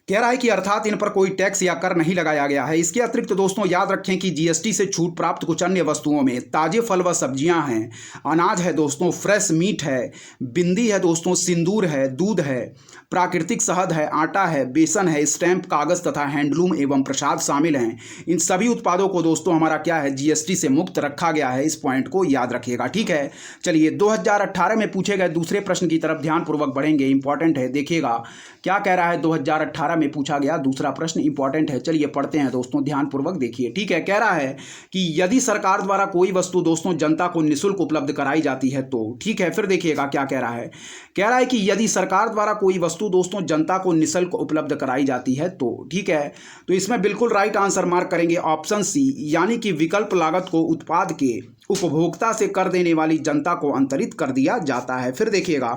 कह रहा है कि अर्थात इन पर कोई टैक्स या कर नहीं लगाया गया है। इसके अतिरिक्त दोस्तों याद रखें कि जीएसटी से छूट प्राप्त कुछ अन्य वस्तुओं में ताजे फल व सब्जियां हैं, अनाज है दोस्तों, फ्रेश मीट है, बिंदी है दोस्तों, सिंदूर है, दूध है, प्राकृतिक शहद है, आटा है, बेसन है, स्टैंप, कागज तथा हैंडलूम एवं प्रसाद शामिल हैं। इन सभी उत्पादों को दोस्तों हमारा क्या है, जीएसटी से मुक्त रखा गया है। इस पॉइंट को याद रखिएगा। ठीक है, चलिए 2018 में पूछे गए दूसरे प्रश्न की तरफ ध्यानपूर्वक बढ़ेंगे, इंपॉर्टेंट है, देखिएगा क्या कह रहा है। 2018 में पूछा गया दूसरा प्रश्न, इंपॉर्टेंट है, चलिए पढ़ते हैं दोस्तों, ध्यानपूर्वक देखिए। ठीक है, कह रहा है कि यदि सरकार द्वारा कोई वस्तु दोस्तों जनता को निःशुल्क उपलब्ध कराई जाती है तो, ठीक है, फिर देखिएगा क्या कह रहा है। कह रहा है कि यदि सरकार द्वारा कोई वस्तु दोस्तों जनता को निःशुल्क उपलब्ध कराई जाती है तो, ठीक है, तो इसमें बिल्कुल राइट आंसर मार्क करेंगे ऑप्शन सी, यानी कि विकल्प लागत को उत्पाद के उपभोक्ता से कर देने वाली जनता को अंतरित कर दिया जाता है। फिर देखिएगा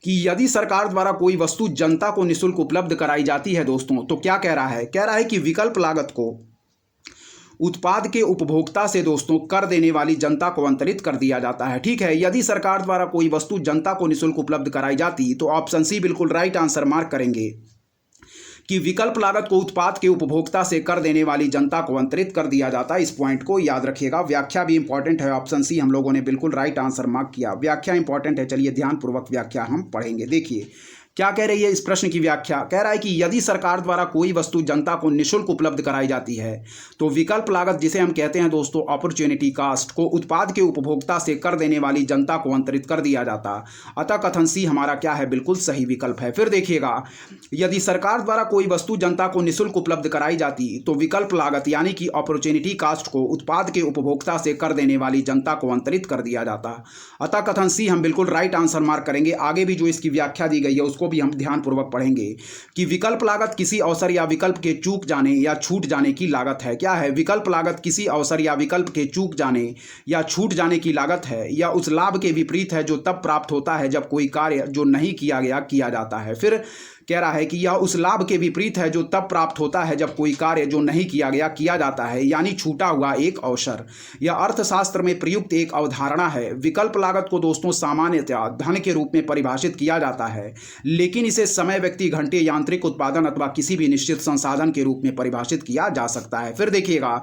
कि यदि सरकार द्वारा कोई वस्तु जनता को निःशुल्क उपलब्ध कराई जाती है दोस्तों, तो क्या कह रहा है। कह रहा है कि विकल्प लागत को उत्पाद के उपभोक्ता से दोस्तों कर देने वाली जनता को अंतरित कर दिया जाता है। ठीक है, यदि सरकार द्वारा कोई वस्तु जनता को निःशुल्क उपलब्ध कराई जाती तो ऑप्शन सी बिल्कुल राइट आंसर मार्क करेंगे कि विकल्प लागत को उत्पाद के उपभोक्ता से कर देने वाली जनता को अंतरित कर दिया जाता है। इस पॉइंट को याद रखिएगा। व्याख्या भी इंपॉर्टेंट है, ऑप्शन सी हम लोगों ने बिल्कुल राइट आंसर मार्क किया। व्याख्या इंपॉर्टेंट है, चलिए ध्यानपूर्वक व्याख्या हम पढ़ेंगे। देखिए क्या कह रही है इस प्रश्न की व्याख्या। कह रहा है कि यदि सरकार द्वारा कोई वस्तु जनता को निःशुल्क उपलब्ध कराई जाती है तो विकल्प लागत, जिसे हम कहते हैं दोस्तों अपॉर्चुनिटी कास्ट, को उत्पाद के उपभोक्ता से कर देने वाली जनता को अंतरित कर दिया जाता। अतः कथन सी हमारा क्या है, बिल्कुल सही विकल्प है। फिर देखिएगा, यदि सरकार द्वारा कोई वस्तु जनता को निःशुल्क उपलब्ध कराई जाती तो विकल्प लागत यानी कि अपॉर्चुनिटी कास्ट को उत्पाद के उपभोक्ता से कर देने वाली जनता को अंतरित कर दिया जाता। अतः कथन सी हम बिल्कुल राइट आंसर मार्क करेंगे। आगे भी जो इसकी व्याख्या दी गई है उसको भी हम ध्यानपूर्वक पढ़ेंगे कि विकल्प लागत किसी अवसर या विकल्प के चूक जाने या छूट जाने की लागत है। क्या है, विकल्प लागत किसी अवसर या विकल्प के चूक जाने या छूट जाने की लागत है, या उस लाभ के विपरीत है जो तब प्राप्त होता है जब कोई कार्य जो नहीं किया गया किया जाता है। फिर कह रहा है कि यह उस लाभ के विपरीत है जो तब प्राप्त होता है जब कोई कार्य जो नहीं किया गया किया जाता है, यानी छूटा हुआ एक अवसर। यह अर्थशास्त्र में प्रयुक्त एक अवधारणा है। विकल्प लागत को दोस्तों सामान्यतया धन के रूप में परिभाषित किया जाता है, लेकिन इसे समय, व्यक्ति, घंटे, यांत्रिक उत्पादन अथवा किसी भी निश्चित संसाधन के रूप में परिभाषित किया जा सकता है। फिर देखिएगा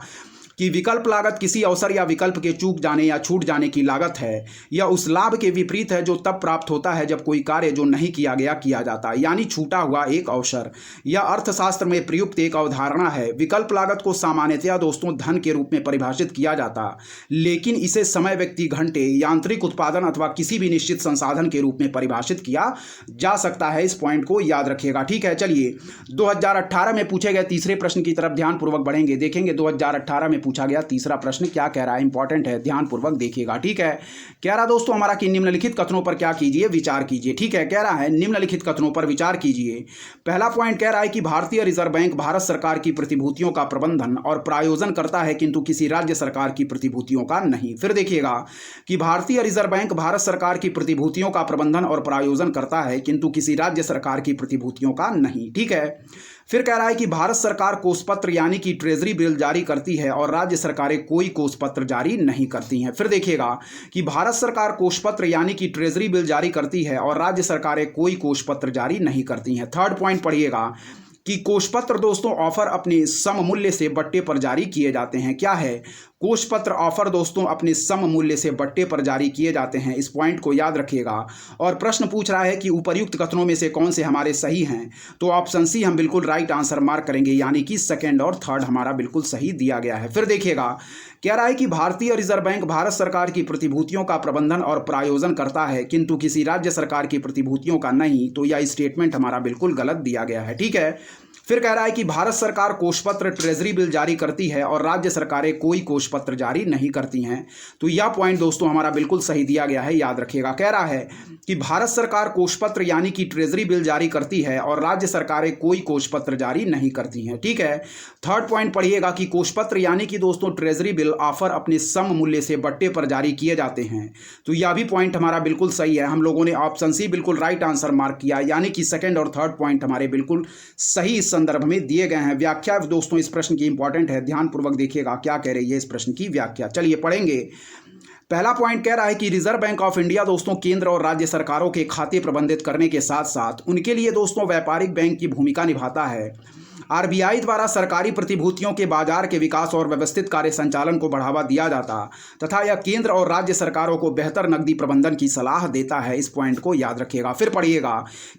कि विकल्प लागत किसी अवसर या विकल्प के चूक जाने या छूट जाने की लागत है। यह उस लाभ के विपरीत है जो तब प्राप्त होता है जब कोई कार्य जो नहीं किया गया किया जाता है, यानी छूटा हुआ एक अवसर। यह अर्थशास्त्र में प्रयुक्त एक अवधारणा है। विकल्प लागत को सामान्यतया दोस्तों धन के रूप में परिभाषित किया जाता, लेकिन इसे समय, व्यक्ति, घंटे, यांत्रिक उत्पादन अथवा किसी भी निश्चित संसाधन के रूप में परिभाषित किया जा सकता है। इस पॉइंट को याद रखिएगा, ठीक है। चलिए 2018 में पूछे गए तीसरे प्रश्न की तरफ ध्यानपूर्वक बढ़ेंगे। देखेंगे 2018 में पूछा गया तीसरा प्रश्न क्या कह रहा है, इंपॉर्टेंट है, ध्यानपूर्वक देखिएगा, ठीक है। कह रहा दोस्तों हमारा कि निम्नलिखित कथनों पर क्या कीजिए, विचार कीजिए, ठीक है। कह रहा है निम्नलिखित कथनों पर विचार कीजिए। पहला पॉइंट कह रहा है कि भारतीय रिजर्व बैंक भारत सरकार की प्रतिभूतियों का प्रबंधन और प्रायोजन करता है, किंतु किसी राज्य सरकार की प्रतिभूतियों का नहीं। फिर देखिएगा कि भारतीय रिजर्व बैंक भारत सरकार की प्रतिभूतियों का प्रबंधन और प्रायोजन करता है, किंतु किसी राज्य सरकार की प्रतिभूतियों का नहीं, ठीक है। फिर कह रहा है कि भारत सरकार कोषपत्र यानी कि ट्रेजरी बिल जारी करती है और राज्य सरकारें कोई कोषपत्र जारी नहीं करती हैं। फिर देखिएगा कि भारत सरकार कोषपत्र यानी कि ट्रेजरी बिल जारी करती है और राज्य सरकारें कोई कोषपत्र जारी नहीं करती हैं। थर्ड पॉइंट पढ़िएगा कि कोषपत्र दोस्तों ऑफर अपने सम मूल्य से बट्टे पर जारी किए जाते हैं। क्या है? कोषपत्र ऑफर दोस्तों अपने सम मूल्य से बट्टे पर जारी किए जाते हैं। इस पॉइंट को याद रखिएगा। और प्रश्न पूछ रहा है कि उपर्युक्त कथनों में से कौन से हमारे सही हैं, तो ऑप्शन सी हम बिल्कुल राइट आंसर मार्क करेंगे, यानी कि सेकंड और थर्ड हमारा बिल्कुल सही दिया गया है। फिर देखिएगा कह रहा है कि भारतीय रिजर्व बैंक भारत सरकार की प्रतिभूतियों का प्रबंधन और प्रायोजन करता है, किंतु किसी राज्य सरकार की प्रतिभूतियों का नहीं, तो यह स्टेटमेंट हमारा बिल्कुल गलत दिया गया है, ठीक है। फिर कह रहा है कि भारत सरकार कोषपत्र ट्रेजरी बिल जारी करती है और राज्य सरकारें कोई कोषपत्र जारी नहीं करती हैं, तो यह पॉइंट दोस्तों हमारा बिल्कुल सही दिया गया है, याद रखिएगा। कह रहा है कि भारत सरकार कोषपत्र यानी कि ट्रेजरी बिल जारी करती है और राज्य सरकारें कोई कोषपत्र जारी नहीं करती हैं, ठीक है। थर्ड पॉइंट पढ़िएगा कि कोषपत्र यानी कि दोस्तों ट्रेजरी बिल ऑफर अपने सम मूल्य से बट्टे पर जारी किए जाते हैं, तो यह भी पॉइंट हमारा बिल्कुल सही है। हम लोगों ने ऑप्शन सी बिल्कुल राइट आंसर मार्क किया, यानी कि सेकंड और थर्ड पॉइंट हमारे बिल्कुल सही इस संदर्भ में दिए गए हैं। व्याख्या दोस्तों इस प्रश्न की इंपॉर्टेंट है, ध्यानपूर्वक देखिएगा क्या कह रही है इस प्रश्न की व्याख्या। चलिए पढ़ेंगे। पहला पॉइंट कह रहा है कि रिजर्व बैंक ऑफ इंडिया दोस्तों केंद्र और राज्य सरकारों के खाते प्रबंधित करने के साथ साथ उनके लिए दोस्तों व्यापारिक बैंक की भूमिका निभाता है। आरबीआई द्वारा सरकारी प्रतिभूतियों के बाजार के विकास और व्यवस्थित कार्य संचालन को बढ़ावा दिया जाता तथा यह केंद्र और राज्य सरकारों को बेहतर नकदी प्रबंधन की सलाह देता है। इस पॉइंट को याद रखिएगा। फिर पढ़िएगा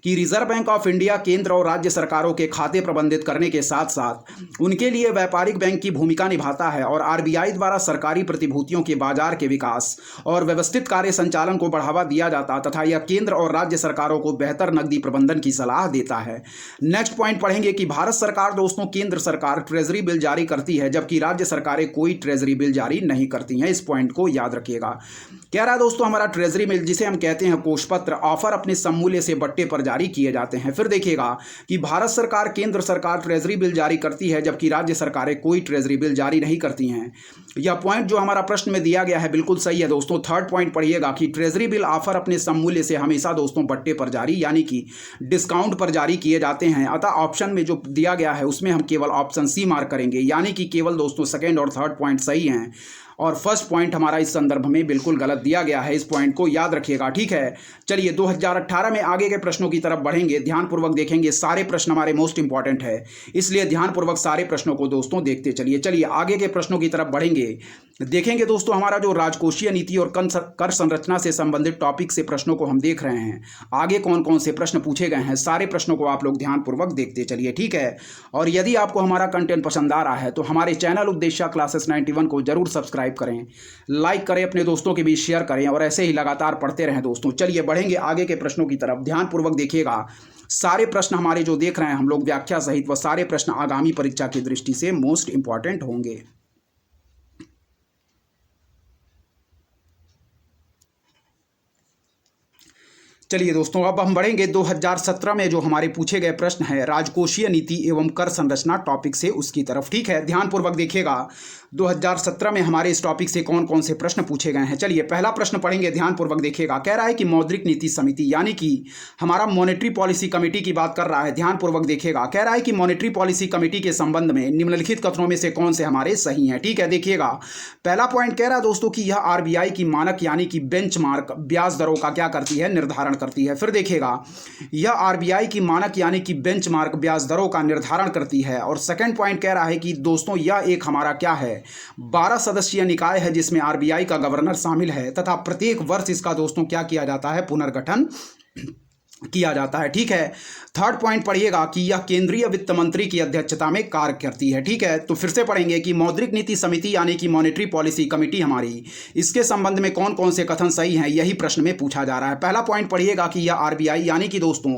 कि रिजर्व बैंक ऑफ इंडिया केंद्र और राज्य सरकारों के खाते प्रबंधित करने के साथ साथ उनके लिए व्यापारिक बैंक की भूमिका निभाता है और आरबीआई द्वारा सरकारी प्रतिभूतियों के बाजार के विकास और व्यवस्थित कार्य संचालन को बढ़ावा दिया जाता तथा यह केंद्र और राज्य सरकारों को बेहतर नकदी प्रबंधन की सलाह देता है। नेक्स्ट पॉइंट पढ़ेंगे कि भारत सरकार दोस्तों केंद्र सरकार ट्रेजरी बिल जारी करती है, जबकि राज्य सरकारें कोई ट्रेजरी बिल जारी नहीं करती हैं। इस पॉइंट को याद रखिएगा। कह रहा है दोस्तों हमारा ट्रेजरी बिल जिसे हम कहते हैं कोषपत्र ऑफर अपने सममूल्य से बट्टे पर जारी किए जाते हैं। फिर देखिएगा कि भारत सरकार केंद्र सरकार ट्रेजरी बिल जारी करती है, जबकि राज्य सरकारें कोई ट्रेजरी बिल जारी नहीं करती हैं। यह पॉइंट जो हमारा प्रश्न में दिया गया है बिल्कुल सही है दोस्तों। थर्ड पॉइंट पढ़िएगा कि ट्रेजरी बिल ऑफर अपने सममूल्य से हमेशा दोस्तों बट्टे पर जारी यानी कि डिस्काउंट पर जारी किए जाते हैं। अतः ऑप्शन में जो दिया गया है उसमें हम केवल ऑप्शन सी मार्क करेंगे, यानी कि केवल दोस्तों सेकंड और थर्ड पॉइंट सही हैं और फर्स्ट पॉइंट हमारा इस संदर्भ में बिल्कुल गलत दिया गया है। इस पॉइंट को याद रखिएगा, ठीक है। चलिए 2018 में आगे के प्रश्नों की तरफ बढ़ेंगे, ध्यानपूर्वक देखेंगे। सारे प्रश्न हमारे मोस्ट इंपॉर्टेंट है, इसलिए ध्यानपूर्वक सारे प्रश्नों को दोस्तों देखते चलिए। चलिए आगे के प्रश्नों की तरफ बढ़ेंगे, देखेंगे दोस्तों हमारा जो राजकोषीय नीति और कर संरचना से संबंधित टॉपिक से प्रश्नों को हम देख रहे हैं। आगे कौन कौन से प्रश्न पूछे गए हैं, सारे प्रश्नों को आप लोग ध्यानपूर्वक देखते चलिए, ठीक है। और यदि आपको हमारा कंटेंट पसंद आ रहा है तो हमारे चैनल उपदेशा क्लासेस 91 को जरूर सब्सक्राइब करें, लाइक करें, अपने दोस्तों के बीच शेयर करें और ऐसे ही लगातार पढ़ते रहें दोस्तों। चलिए बढ़ेंगे आगे के प्रश्नों की तरफ, ध्यानपूर्वक देखिएगा। सारे प्रश्न हमारे जो देख रहे हैं हम लोग व्याख्या सहित, वह सारे प्रश्न आगामी परीक्षा की दृष्टि से मोस्ट इंपॉर्टेंट होंगे। चलिए दोस्तों, अब हम बढ़ेंगे 2017 में जो हमारे पूछे गए प्रश्न है राजकोषीय नीति एवं कर संरचना टॉपिक से उसकी तरफ। ठीक है, ध्यानपूर्वक देखिएगा 2017 में हमारे इस टॉपिक से कौन कौन से प्रश्न पूछे गए हैं। चलिए पहला प्रश्न पढ़ेंगे, ध्यानपूर्वक देखिएगा। कह रहा है कि मौद्रिक नीति समिति यानी कि हमारा मॉनेटरी पॉलिसी कमेटी की बात कर रहा है। ध्यानपूर्वक देखिएगा, कह रहा है कि मॉनेटरी पॉलिसी कमेटी के संबंध में निम्नलिखित कथनों में से कौन से हमारे सही हैं। ठीक है, देखिएगा पहला पॉइंट कह रहा है दोस्तों कि यह आरबीआई की मानक यानी कि बेंचमार्क ब्याज दरों का क्या करती है, निर्धारण करती है। फिर देखिएगा यह आरबीआई की मानक यानी कि बेंचमार्क ब्याज दरों का निर्धारण करती है। और सेकंड पॉइंट कह रहा है कि दोस्तों यह एक हमारा क्या है, 12 सदस्यीय निकाय है जिसमें आरबीआई का गवर्नर शामिल है तथा प्रत्येक वर्ष इसका दोस्तों क्या किया जाता है, पुनर्गठन किया जाता है। ठीक है, थर्ड पॉइंट पढ़िएगा कि यह केंद्रीय वित्त मंत्री की अध्यक्षता में कार्य करती है। ठीक है, तो फिर से पढ़ेंगे कि मौद्रिक नीति समिति यानी कि मॉनेटरी पॉलिसी कमेटी हमारी, इसके संबंध में कौन कौन से कथन सही हैं, यही प्रश्न में पूछा जा रहा है। पहला पॉइंट पढ़िएगा कि यह आरबीआई यानी कि दोस्तों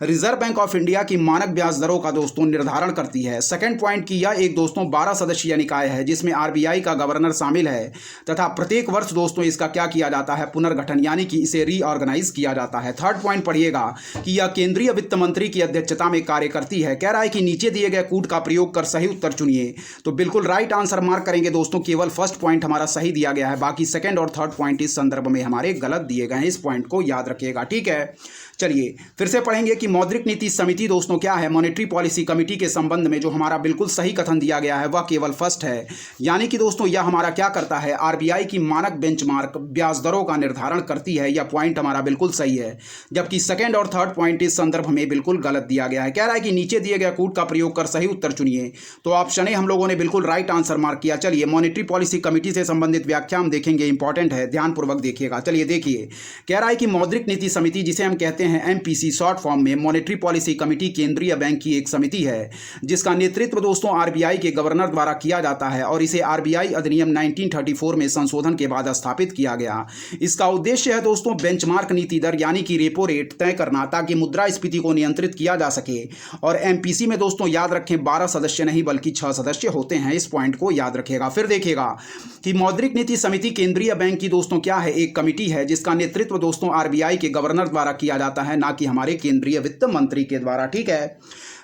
रिजर्व बैंक ऑफ इंडिया की मानक ब्याज दरों का दोस्तों निर्धारण करती है। सेकंड पॉइंट कि यह एक दोस्तों 12 सदस्यीय निकाय है जिसमें आरबीआई का गवर्नर शामिल है तथा प्रत्येक वर्ष दोस्तों इसका क्या किया जाता है, पुनर्गठन यानी कि इसे रीऑर्गेनाइज किया जाता है। थर्ड पॉइंट पढ़िएगा कि यह केंद्रीय वित्त मंत्री की अध्यक्षता में कार्य करती है। कह रहा है कि नीचे दिए गए कूट का प्रयोग कर सही उत्तर चुनिए। तो बिल्कुल राइट आंसर मार्क करेंगे दोस्तों, केवल फर्स्ट पॉइंट हमारा सही दिया गया है, बाकी सेकंड और थर्ड पॉइंट इस संदर्भ में हमारे गलत दिए गए हैं। इस पॉइंट को याद रखिएगा। ठीक है, चलिए फिर से पढ़ेंगे कि मौद्रिक नीति समिति दोस्तों क्या है, मॉनेटरी पॉलिसी कमेटी के संबंध में जो हमारा बिल्कुल सही कथन दिया गया है वह केवल फर्स्ट है, यानी कि दोस्तों यह हमारा क्या करता है, आरबीआई की मानक बेंचमार्क ब्याज दरों का निर्धारण करती है। यह पॉइंट हमारा बिल्कुल सही है, जबकि सेकंड और थर्ड पॉइंट इस संदर्भ में बिल्कुल गलत दिया गया है। कह रहा है कि नीचे दिए गए कूट का प्रयोग कर सही उत्तर चुनिए। तो ऑप्शन ए हम लोगों ने बिल्कुल राइट आंसर मार्क किया। चलिए मॉनेटरी पॉलिसी कमेटी से संबंधित व्याख्या हम देखेंगे, इंपॉर्टेंट है, ध्यानपूर्वक देखिएगा। चलिए देखिए, कह रहा है कि मौद्रिक नीति समिति जिसे हम कहते हैं एमपीसी शॉर्ट फॉर्म में, मॉनेटरी पॉलिसी कमेटी केंद्रीय बैंक की एक समिति है जिसका नेतृत्व दोस्तों आरबीआई के गवर्नर द्वारा किया जाता है और इसे आरबीआई अधिनियम 1934 में संशोधन के बाद स्थापित किया गया। इसका उद्देश्य है दोस्तों बेंचमार्क नीति दर यानी कि रेपो रेट तय करना ताकि मुद्रास्फीति को नियंत्रित किया जा सके। और एमपीसी में दोस्तों याद रखें 12 सदस्य नहीं बल्कि 6 सदस्य होते हैं। इस पॉइंट को याद रखिएगा। फिर देखिएगा कि मौद्रिक नीति समिति केंद्रीय बैंक की दोस्तों क्या है, एक कमेटी है जिसका नेतृत्व दोस्तों आरबीआई के गवर्नर द्वारा किया जाता है, ना कि हमारे केंद्रीय वित्त मंत्री के द्वारा। ठीक है,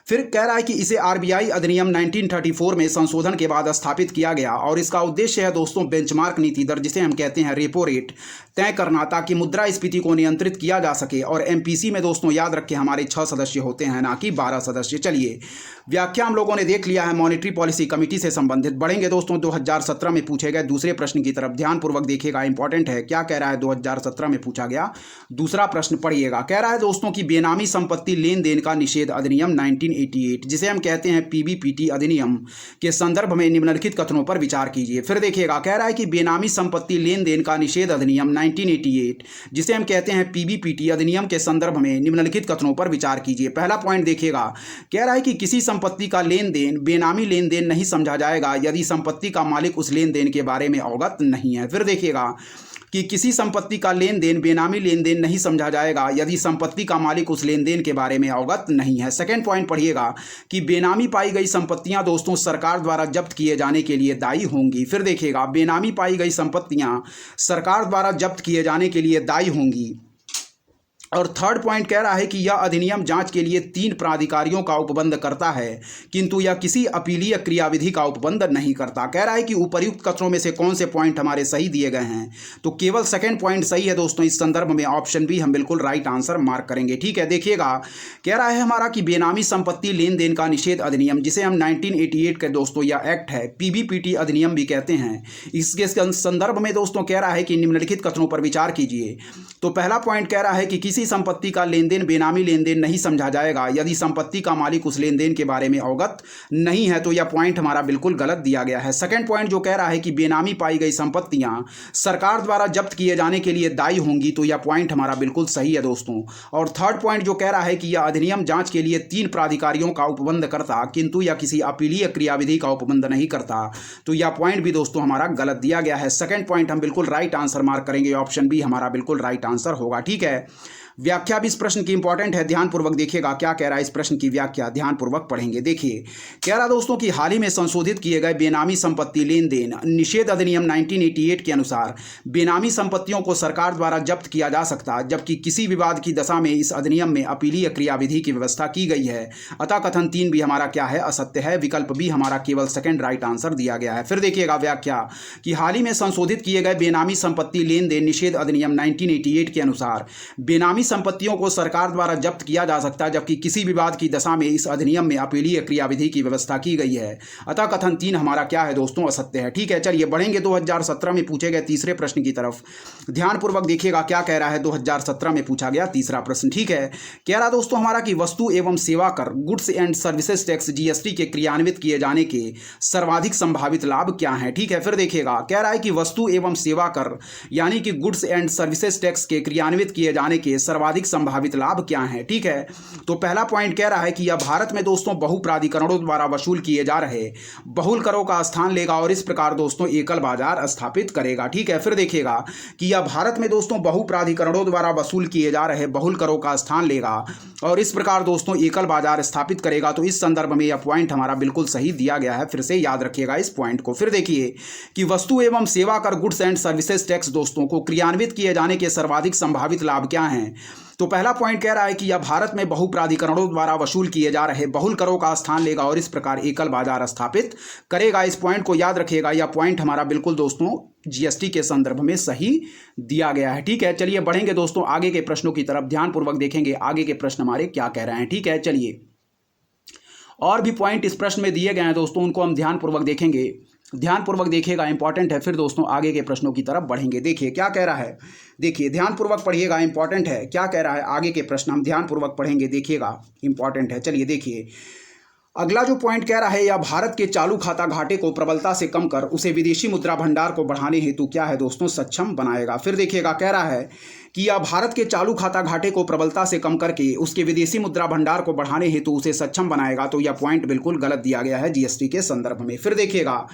फिर कह रहा है कि इसे आरबीआई अधिनियम 1934 में संशोधन के बाद स्थापित किया गया और इसका उद्देश्य है दोस्तों बेंचमार्क नीति दर जिसे हम कहते हैं रेपो रेट तय करना ताकि मुद्रास्फीति को नियंत्रित किया जा सके। और एमपीसी में दोस्तों याद रखें हमारे 6 सदस्य होते हैं, ना कि 12 सदस्य। चलिए व्याख्या हम लोगों ने देख लिया है मॉनेटरी पॉलिसी कमेटी से संबंधित। बढ़ेंगे दोस्तों 2017 में पूछे गए दूसरे प्रश्न की तरफ, ध्यानपूर्वक देखिएगा, इंपॉर्टेंट है। क्या कह रहा है 2017 में पूछा गया दूसरा प्रश्न पढ़िएगा। कह रहा है दोस्तों कि बेनामी संपत्ति लेन देन का निषेध अधिनियम 1988 जिसे हम कहते हैं पीबीपीटी अधिनियम के संदर्भ में निम्नलिखित कथनों पर विचार कीजिए। फिर देखिएगा, कह रहा है कि बेनामी संपत्ति लेन देन का निषेध अधिनियम 1988 जिसे हम कहते हैं पीबीपीटी अधिनियम के संदर्भ में निम्नलिखित कथनों पर विचार कीजिए। पहला पॉइंट देखिएगा, कह रहा है कि किसी संपत्ति का लेन देन बेनामी लेन देन नहीं समझा जाएगा यदि संपत्ति का मालिक उस लेन देन के बारे में अवगत नहीं है। फिर देखिएगा कि किसी संपत्ति का लेन देन बेनामी लेन देन नहीं समझा जाएगा यदि संपत्ति का मालिक उस लेन देन के बारे में अवगत नहीं है। सेकंड पॉइंट पढ़िएगा कि बेनामी पाई गई संपत्तियां दोस्तों सरकार द्वारा जब्त किए जाने के लिए दायी होंगी। फिर देखिएगा बेनामी पाई गई संपत्तियां सरकार द्वारा जब्त किए जाने के लिए दायी होंगी। और थर्ड पॉइंट कह रहा है कि यह अधिनियम जांच के लिए 3 प्राधिकारियों का उपबंध करता है किंतु यह किसी अपीलीय क्रियाविधि का उपबंध नहीं करता। कह रहा है कि उपर्युक्त कथनों में से कौन से पॉइंट हमारे सही दिए गए हैं, तो केवल सेकंड पॉइंट सही है दोस्तों। इस संदर्भ में ऑप्शन बी हम बिल्कुल राइट आंसर मार्क करेंगे। ठीक है, देखिएगा कह रहा है हमारा कि बेनामी संपत्ति लेन देन का निषेध अधिनियम जिसे हम 1988 के दोस्तों यह एक्ट है, पीबीपीटी अधिनियम भी कहते हैं, इसके संदर्भ में दोस्तों कह रहा है कि निम्नलिखित कथनों पर विचार कीजिए। तो पहला पॉइंट कह रहा है कि किसी संपत्ति का लेन देन बेनामी लेन देन नहीं समझा जाएगा यदि संपत्ति का मालिक उस लेन देन के बारे में अवगत नहीं है, तो यह पॉइंट हमारा बिल्कुल गलत दिया गया है। सेकंड पॉइंट जो कह रहा है कि बेनामी पाई गई संपत्तियां सरकार द्वारा जब्त किए जाने के लिए दायी होंगी, तो यह पॉइंट हमारा बिल्कुल सही है दोस्तों। और थर्ड पॉइंट जो कह रहा है कि यह अधिनियम जांच के लिए 3 प्राधिकारियों का उपबंध करता किंतु यह किसी अपीलीय क्रियाविधि का उपबंध नहीं करता, तो यह पॉइंट भी दोस्तों हमारा गलत दिया गया है। सेकंड पॉइंट हम बिल्कुल राइट आंसर मार्क करेंगे, ऑप्शन बी हमारा बिल्कुल राइट आंसर होगा। ठीक है, व्याख्या भी इस प्रश्न की इंपॉर्टेंट है, ध्यानपूर्वक देखिएगा क्या कह रहा है इस प्रश्न की व्याख्या, ध्यानपूर्वक पढ़ेंगे। देखिए कह रहा दोस्तों कि हाल ही में संशोधित किए गए बेनामी संपत्ति लेन देन निषेध अधिनियम 1988 के अनुसार बेनामी संपत्तियों को सरकार द्वारा जब्त किया जा सकता, जबकि किसी विवाद की दशा में इस अधिनियम में अपीलीय क्रियाविधि की व्यवस्था की गई है। अतः कथन 3 भी हमारा क्या है, असत्य है। विकल्प बी हमारा केवल सेकंड राइट आंसर दिया गया है। फिर देखिएगा व्याख्या कि हाल ही में संशोधित किए गए बेनामी संपत्ति लेन देन निषेध अधिनियम 1988 के अनुसार बेनामी संपत्तियों को सरकार द्वारा जब्त किया जा सकता है, जबकि किसी विवाद की दशा में इस अधिनियम में अपीलीय क्रियाविधि की व्यवस्था की गई है। अतः कथन 3 हमारा क्या है दोस्तों, असत्य है। ठीक है, चलिए बढ़ेंगे 2017 में पूछे गए तीसरे प्रश्न की तरफ। ध्यानपूर्वक देखिएगा क्या कह रहा है, 2017 में पूछा गया तीसरा प्रश्न। ठीक है, कह रहा दोस्तों हमारा कि वस्तु एवं सेवा कर goods and services tax GST के क्रियान्वित किए जाने के सर्वाधिक संभावित लाभ क्या है। ठीक है, फिर देखिएगा कह रहा है कि वस्तु एवं सेवा कर यानी कि गुड्स एंड सर्विसेज टैक्स के क्रियान्वित किए जाने के सर्वाधिक संभावित लाभ क्या है। ठीक है, तो पहला पॉइंट कह रहा है कि यह भारत में दोस्तों बहु प्राधिकरणों द्वारा वसूल किए जा रहे बहुल करों का स्थान लेगा और इस प्रकार दोस्तों एकल बाजार स्थापित करेगा। ठीक है, फिर देखिएगा कि यह भारत में दोस्तों बहु प्राधिकरणों द्वारा वसूल किए जा रहे बहुल करों का स्थान लेगा और इस प्रकार दोस्तों एकल बाजार स्थापित करेगा। तो इस संदर्भ में यह पॉइंट हमारा बिल्कुल सही दिया गया है, फिर से याद रखिएगा इस पॉइंट को। फिर देखिए कि वस्तु एवं सेवा कर गुड्स एंड सर्विसेज टैक्स दोस्तों को क्रियान्वित किए जाने के सर्वाधिक संभावित लाभ क्या हैं। तो पहला पॉइंट कह रहा है कि यह भारत में बहु प्राधिकरणों द्वारा वसूल किए जा रहे बहुल करों का स्थान लेगा और इस प्रकार एकल बाजार स्थापित करेगा। इस पॉइंट को याद रखिएगा, यह पॉइंट हमारा बिल्कुल दोस्तों जीएसटी के संदर्भ में सही दिया गया है। ठीक है, चलिए बढ़ेंगे दोस्तों आगे के प्रश्नों की तरफ, ध्यानपूर्वक देखेंगे आगे के प्रश्न हमारे क्या कह रहे हैं। ठीक है, चलिए और भी पॉइंट इस प्रश्न में दिए गए हैं दोस्तों, उनको हम ध्यानपूर्वक देखेंगे, ध्यानपूर्वक देखिएगा, इंपॉर्टेंट है। फिर दोस्तों आगे के प्रश्नों की तरफ बढ़ेंगे। देखिए क्या कह रहा है, देखिए ध्यानपूर्वक पढ़िएगा, इंपॉर्टेंट है। क्या कह रहा है आगे के प्रश्न हम ध्यानपूर्वक पढ़ेंगे, देखिएगा इंपॉर्टेंट है। चलिए देखिए अगला जो पॉइंट कह रहा है, यह भारत के चालू खाता घाटे को प्रबलता से कम कर उसे विदेशी मुद्रा भंडार को बढ़ाने हेतु क्या है दोस्तों, सक्षम बनाएगा। फिर देखिएगा कह रहा है कि यह भारत के चालू खाता घाटे को प्रबलता से कम करके उसके विदेशी मुद्रा भंडार को बढ़ाने हेतु उसे सक्षम बनाएगा। तो यह पॉइंट बिल्कुल गलत दिया गया है जीएसटी के संदर्भ में। फिर देखिएगा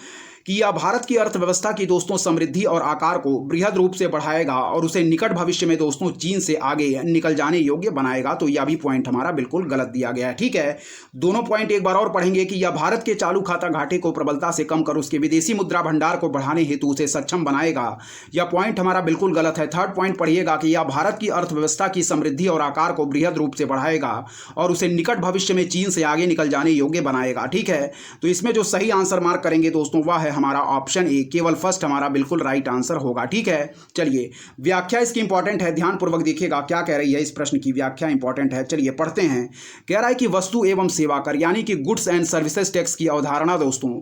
कि यह भारत की अर्थव्यवस्था की दोस्तों समृद्धि और आकार को बृहद रूप से बढ़ाएगा और उसे निकट भविष्य में दोस्तों चीन से आगे निकल जाने योग्य बनाएगा। तो यह भी पॉइंट हमारा बिल्कुल गलत दिया गया है। ठीक है, दोनों पॉइंट एक बार और पढ़ेंगे कि यह भारत के चालू खाता घाटे को प्रबलता से कम कर उसके विदेशी मुद्रा भंडार को बढ़ाने हेतु उसे सक्षम बनाएगा। यह पॉइंट हमारा बिल्कुल गलत है। थर्ड पॉइंट पढ़िएगा कि यह भारत की अर्थव्यवस्था की समृद्धि और आकार को बृहद रूप से बढ़ाएगा और उसे निकट भविष्य में चीन से आगे निकल जाने योग्य बनाएगा। ठीक है, तो इसमें जो सही आंसर मार्क करेंगे दोस्तों वह है हमारा ऑप्शन, केवल फर्स्ट हमारा बिल्कुल राइट आंसर होगा। ठीक है, चलिए व्याख्या इसकी इंपॉर्टेंट है, ध्यानपूर्वक देखिएगा क्या कह रही है इस प्रश्न की व्याख्या इंपॉर्टेंट है। चलिए पढ़ते हैं। कह रहा है कि वस्तु एवं सेवा कर यानी कि गुड्स एंड सर्विसेज टैक्स की अवधारणा दोस्तों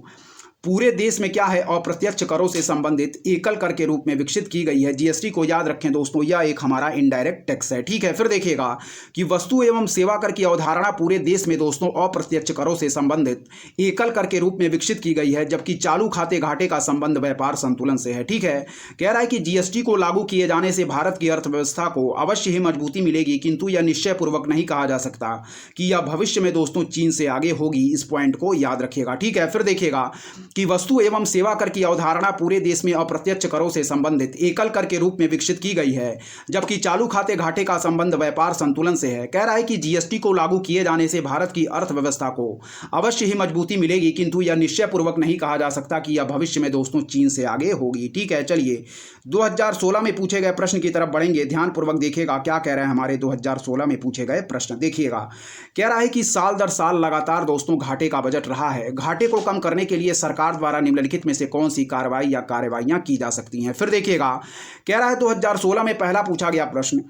पूरे देश में क्या है, अप्रत्यक्ष करों से संबंधित एकल कर के रूप में विकसित की गई है। जीएसटी को याद रखें दोस्तों, यह एक हमारा इनडायरेक्ट टैक्स है। ठीक है, फिर देखिएगा कि वस्तु एवं सेवा कर की अवधारणा पूरे देश में दोस्तों अप्रत्यक्ष करों से संबंधित एकल कर के रूप में विकसित की गई है, जबकि चालू खाते घाटे का संबंध व्यापार संतुलन से है। ठीक है, कह रहा है कि जीएसटी को लागू किए जाने से भारत की अर्थव्यवस्था को अवश्य ही मजबूती मिलेगी, किंतु यह निश्चयपूर्वक नहीं कहा जा सकता कि यह भविष्य में दोस्तों चीन से आगे होगी। इस पॉइंट को याद रखिएगा। ठीक है, फिर देखिएगा कि वस्तु एवं सेवा कर की अवधारणा पूरे देश में अप्रत्यक्ष करों से संबंधित एकल कर के रूप में विकसित की गई है, जबकि चालू खाते घाटे का संबंध व्यापार संतुलन से है। कह रहा है कि जीएसटी को लागू किए जाने से भारत की अर्थव्यवस्था को अवश्य ही मजबूती मिलेगी, किंतु यह निश्चयपूर्वक नहीं कहा जा सकता कि यह भविष्य में दोस्तों चीन से आगे होगी। ठीक है, चलिए 2016 में पूछे गए प्रश्न की तरफ बढ़ेंगे, ध्यानपूर्वक देखिएगा क्या कह रहे हैं हमारे 2016 में पूछे गए प्रश्न। देखिएगा कह रहा है कि साल दर साल लगातार दोस्तों घाटे का बजट रहा है। घाटे को कम करने के लिए सरकार द्वारा निम्नलिखित में से कौन सी कार्रवाई या कार्रवाइयां की जा सकती हैं। फिर देखिएगा कह रहा है 2016 में पहला पूछा गया प्रश्न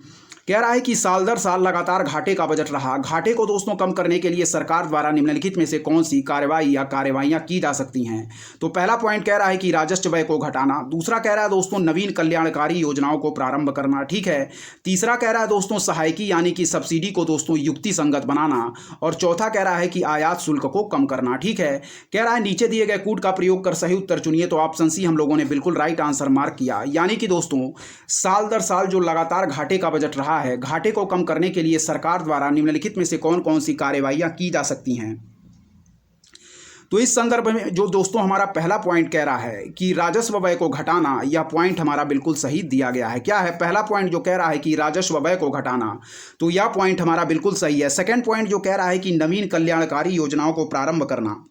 कह रहा है कि साल दर साल लगातार घाटे का बजट रहा। घाटे को दोस्तों कम करने के लिए सरकार द्वारा निम्नलिखित में से कौन सी कार्रवाई या कार्रवाइयां की जा सकती हैं। तो पहला पॉइंट कह रहा है कि राजस्व व्यय को घटाना। दूसरा कह रहा है दोस्तों नवीन कल्याणकारी योजनाओं को प्रारंभ करना। ठीक है, तीसरा कह रहा है दोस्तों सहायकी यानी कि सब्सिडी को दोस्तों युक्ति संगत बनाना। और चौथा कह रहा है कि आयात शुल्क को कम करना। ठीक है, कह रहा है नीचे दिए गए कूट का प्रयोग कर सही उत्तर चुनिए। तो ऑप्शन सी हम लोगों ने बिल्कुल राइट आंसर मार्क किया, यानी कि दोस्तों साल दर साल जो लगातार घाटे का बजट रहा है, घाटे को कम करने के लिए सरकार द्वारा निम्नलिखित में से कौन कौन सी कार्रवाइयां की जा सकती हैं। तो इस संदर्भ में जो दोस्तों हमारा पहला पॉइंट कह रहा है कि राजस्व व्यय को घटाना, यह पॉइंट हमारा बिल्कुल सही दिया गया है। क्या है पहला पॉइंट जो कह रहा है कि राजस्व व्यय को घटाना, तो यह पॉइंट हमारा बिल्कुल सही है। सेकंड पॉइंट जो कह रहा है कि नवीन कल्याणकारी योजनाओं को प्रारंभ करना,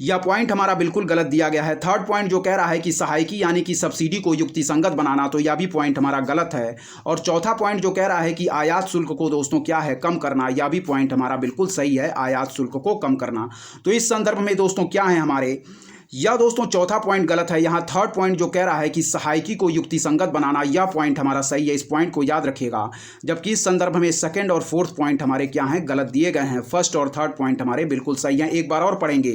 यह पॉइंट हमारा बिल्कुल गलत दिया गया है। थर्ड पॉइंट जो कह रहा है कि सहायकी यानी कि सब्सिडी को युक्तिसंगत बनाना, तो यह भी पॉइंट हमारा गलत है। और चौथा पॉइंट जो कह रहा है कि आयात शुल्क को दोस्तों क्या है कम करना, यह भी पॉइंट हमारा बिल्कुल सही है, आयात शुल्क को कम करना। तो इस संदर्भ में दोस्तों क्या है हमारे, यह दोस्तों चौथा पॉइंट गलत है। यहाँ थर्ड पॉइंट जो कह रहा है कि सहायकी को युक्तिसंगत बनाना, यह पॉइंट हमारा सही है, इस पॉइंट को याद रखिएगा। जबकि इस संदर्भ में सेकंड और फोर्थ पॉइंट हमारे क्या हैं, गलत दिए गए हैं। फर्स्ट और थर्ड पॉइंट हमारे बिल्कुल सही हैं। एक बार और पढ़ेंगे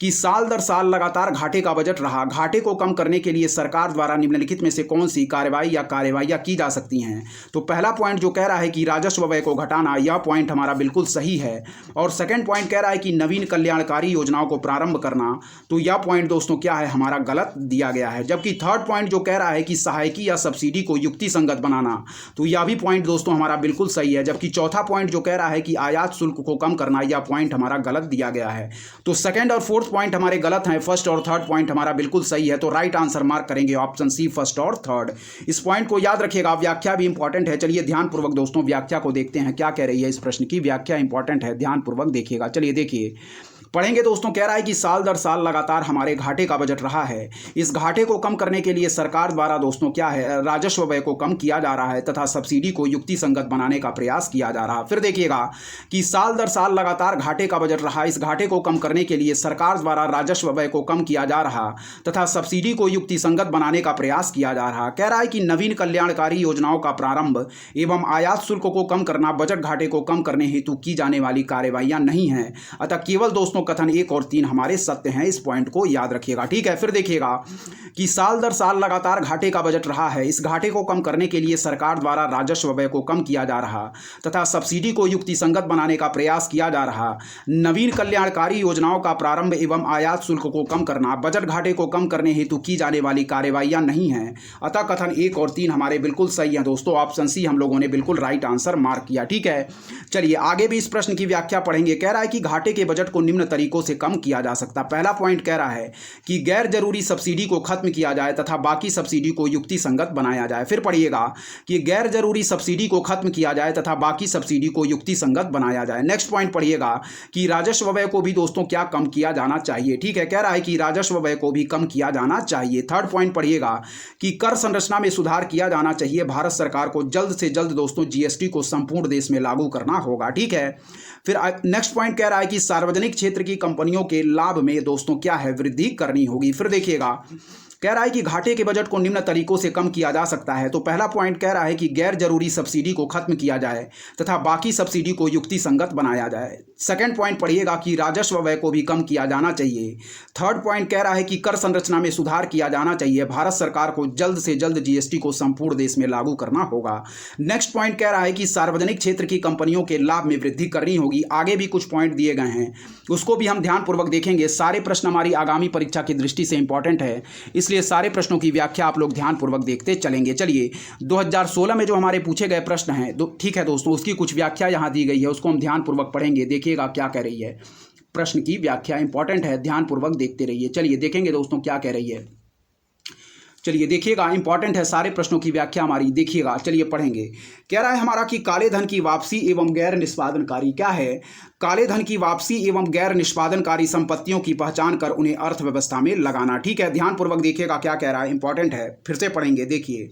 कि साल दर साल लगातार घाटे का बजट रहा, घाटे को कम करने के लिए सरकार द्वारा निम्नलिखित में से कौन सी कार्रवाई या कार्यवाहियाँ की जा सकती हैं। तो पहला पॉइंट जो कह रहा है कि राजस्व व्यय को घटाना, यह पॉइंट हमारा बिल्कुल सही है। और सेकंड पॉइंट कह रहा है कि नवीन कल्याणकारी योजनाओं को प्रारंभ करना, तो यह पॉइंट दोस्तों क्या है, हमारा गलत दिया गया है। जबकि थर्ड पॉइंट जो कह रहा है कि सहायकी या सब्सिडी को युक्तिसंगत बनाना, तो यह भी पॉइंट दोस्तों हमारा बिल्कुल सही है। जबकि चौथा पॉइंट जो कह रहा है कि आयात शुल्क को कम करना, यह पॉइंट हमारा गलत दिया गया है। तो सेकंड और फोर्थ पॉइंट हमारे गलत हैं, फर्स्ट और थर्ड पॉइंट हमारा बिल्कुल सही है। तो राइट आंसर मार्क करेंगे ऑप्शन सी, फर्स्ट और थर्ड। इस पॉइंट को याद रखिएगा। व्याख्या भी इंपॉर्टेंट है। चलिए ध्यानपूर्वक दोस्तों व्याख्या को देखते हैं, क्या कह रही है इस प्रश्न की। व्याख्या इंपॉर्टेंट है, ध्यानपूर्वक देखिएगा। चलिए देखिए पढ़ेंगे दोस्तों। कह रहा है कि साल दर साल लगातार हमारे घाटे का बजट रहा है। इस घाटे को कम करने के लिए सरकार द्वारा दोस्तों क्या है, राजस्व व्यय को कम किया जा रहा है तथा सब्सिडी को युक्तिसंगत बनाने का प्रयास किया जा रहा है। फिर देखिएगा कि साल दर साल लगातार घाटे का बजट रहा, इस घाटे को कम करने के लिए सरकार द्वारा राजस्व व्यय को कम किया जा रहा तथा सब्सिडी को युक्तिसंगत बनाने का प्रयास किया जा रहा। कह रहा है कि नवीन कल्याणकारी योजनाओं का प्रारंभ एवं आयात शुल्क को कम करना बजट घाटे को कम करने हेतु की जाने वाली कार्यवाहियां नहीं है। अतः केवल दोस्तों कथन 1 और 3 हमारे सत्य हैं। इस पॉइंट को याद रखिएगा, ठीक है। फिर देखिएगा कि साल दर साल लगातार घाटे का बजट रहा है, इस घाटे को कम करने के लिए सरकार द्वारा राजस्व व्यय को कम किया जा रहा तथा सब्सिडी को युक्तिसंगत बनाने का प्रयास किया जा रहा। नवीन कल्याणकारी योजनाओं का प्रारंभ एवं आयात शुल्क को कम करना बजट घाटे को कम करने हेतु की जाने वाली कार्यवाहियां नहीं है। अतः कथन 1 और 3 हमारे बिल्कुल सही है दोस्तों। ऑप्शन सी हम लोगों ने बिल्कुल राइट आंसर मार्क किया, ठीक है। चलिए आगे भी इस प्रश्न की व्याख्या पढ़ेंगे। कह रहा है कि घाटे के बजट को निम्न तरीकों से कम किया जा सकता। पहला पॉइंट कह रहा है कि गैर जरूरी सब्सिडी को खत्म किया जाए तथा बाकी सब्सिडी को युक्तिसंगत बनाया जाए। फिर पढ़िएगा कि गैर जरूरी सब्सिडी को खत्म किया जाए तथा बाकी सब्सिडी को युक्तिसंगत बनाया जाए। नेक्स्ट पॉइंट पढ़िएगा कि राजस्व व्यय को भी दोस्तों क्या कम किया जाना चाहिए, ठीक है। कह रहा है कि राजस्व व्यय को भी कम किया जाना चाहिए। थर्ड पॉइंट पढ़िएगा कि कर संरचना में सुधार किया जाना चाहिए। भारत सरकार को जल्द से जल्द दोस्तों जीएसटी को संपूर्ण देश में लागू करना होगा, ठीक है। फिर नेक्स्ट पॉइंट कह रहा है कि सार्वजनिक क्षेत्र की कंपनियों के लाभ में दोस्तों क्या है, वृद्धि करनी होगी। फिर देखिएगा कह रहा है कि घाटे के बजट को निम्न तरीकों से कम किया जा सकता है। तो पहला पॉइंट कह रहा है कि गैर जरूरी सब्सिडी को खत्म किया जाए तथा बाकी सब्सिडी को युक्तिसंगत बनाया जाए। सेकंड पॉइंट पढ़िएगा कि राजस्व व्यय को भी कम किया जाना चाहिए। थर्ड पॉइंट कह रहा है कि कर संरचना में सुधार किया जाना चाहिए। भारत सरकार को जल्द से जल्द जीएसटी को संपूर्ण देश में लागू करना होगा। नेक्स्ट पॉइंट कह रहा है कि सार्वजनिक क्षेत्र की कंपनियों के लाभ में वृद्धि करनी होगी। आगे भी कुछ पॉइंट दिए गए हैं, उसको भी हम ध्यानपूर्वक देखेंगे। सारे प्रश्न हमारी आगामी परीक्षा की दृष्टि से इंपॉर्टेंट है, इसलिए सारे प्रश्नों की व्याख्या आप लोग ध्यानपूर्वक देखते चलेंगे। चलिए 2016 में जो हमारे पूछे गए प्रश्न हैं, ठीक है दोस्तों, उसकी कुछ व्याख्या यहाँ दी गई है, उसको हम ध्यानपूर्वक पढ़ेंगे। देखिएगा क्या कह रही है। प्रश्न की व्याख्या इंपॉर्टेंट है, ध्यानपूर्वक देखते रहिए। चलिए देखेंगे दोस्तों क्या कह रही है। चलिए देखिएगा, इंपॉर्टेंट है सारे प्रश्नों की व्याख्या हमारी, देखिएगा। चलिए पढ़ेंगे। कह रहा है हमारा कि काले धन की वापसी एवं गैर निष्पादनकारी, क्या है, काले धन की वापसी एवं गैर निष्पादनकारी संपत्तियों की पहचान कर उन्हें अर्थव्यवस्था में लगाना। ठीक है, ध्यानपूर्वक देखिएगा क्या कह रहा है, इंपॉर्टेंट है, फिर से पढ़ेंगे। देखिए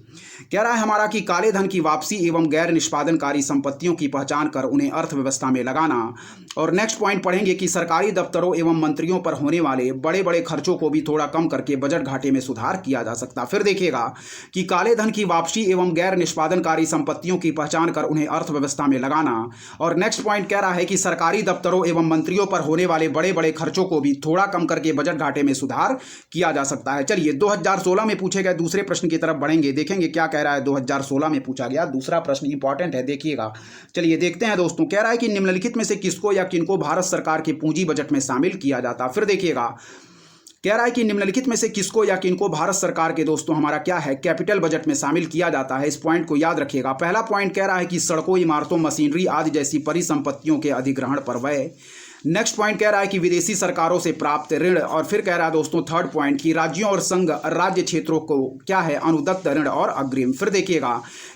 कह रहा है हमारा कि काले धन की वापसी एवं गैर निष्पादनकारी संपत्तियों की पहचान कर उन्हें अर्थव्यवस्था में लगाना। और नेक्स्ट पॉइंट पढ़ेंगे कि सरकारी दफ्तरों एवं मंत्रियों पर होने वाले बड़े बड़े खर्चों को भी थोड़ा कम करके बजट घाटे में सुधार किया जा सकता। फिर देखिएगा कि काले धन की वापसी एवं गैर निष्पादनकारी संपत्तियों की पहचान कर उन्हें अर्थव्यवस्था में लगाना। और नेक्स्ट पॉइंट कह रहा है कि सरकारी दफ्तरों एवं मंत्रियों पर होने वाले बड़े बड़े खर्चों को भी थोड़ा कम करके बजट घाटे में सुधार किया जा सकता है। चलिए 2016 में पूछे गए दूसरे प्रश्न की तरफ बढ़ेंगे, देखेंगे क्या कह रहा है। 2016 में पूछा गया दूसरा प्रश्न इंपॉर्टेंट है, देखिएगा। चलिए देखते हैं दोस्तों। कह रहा है कि निम्नलिखित में से किसको या किनको भारत सरकार के पूंजी बजट में शामिल किया जाता। फिर देखिएगा कह रहा है कि निम्नलिखित में से किसको या किनको भारत सरकार के दोस्तों हमारा क्या है, कैपिटल बजट में शामिल किया जाता है। इस पॉइंट को याद रखिएगा। पहला पॉइंट कह रहा है कि सड़कों, इमारतों, मशीनरी आदि जैसी परिसंपत्तियों के अधिग्रहण पर व्यय। नेक्स्ट पॉइंट कह रहा है कि विदेशी सरकारों से प्राप्त ऋण, और फिर कह रहा है दोस्तों थर्ड पॉइंट कि राज्यों और संघ राज्य क्षेत्रों को क्या है अनुदत्त ऋण और अग्रिम। फिर देखिएगा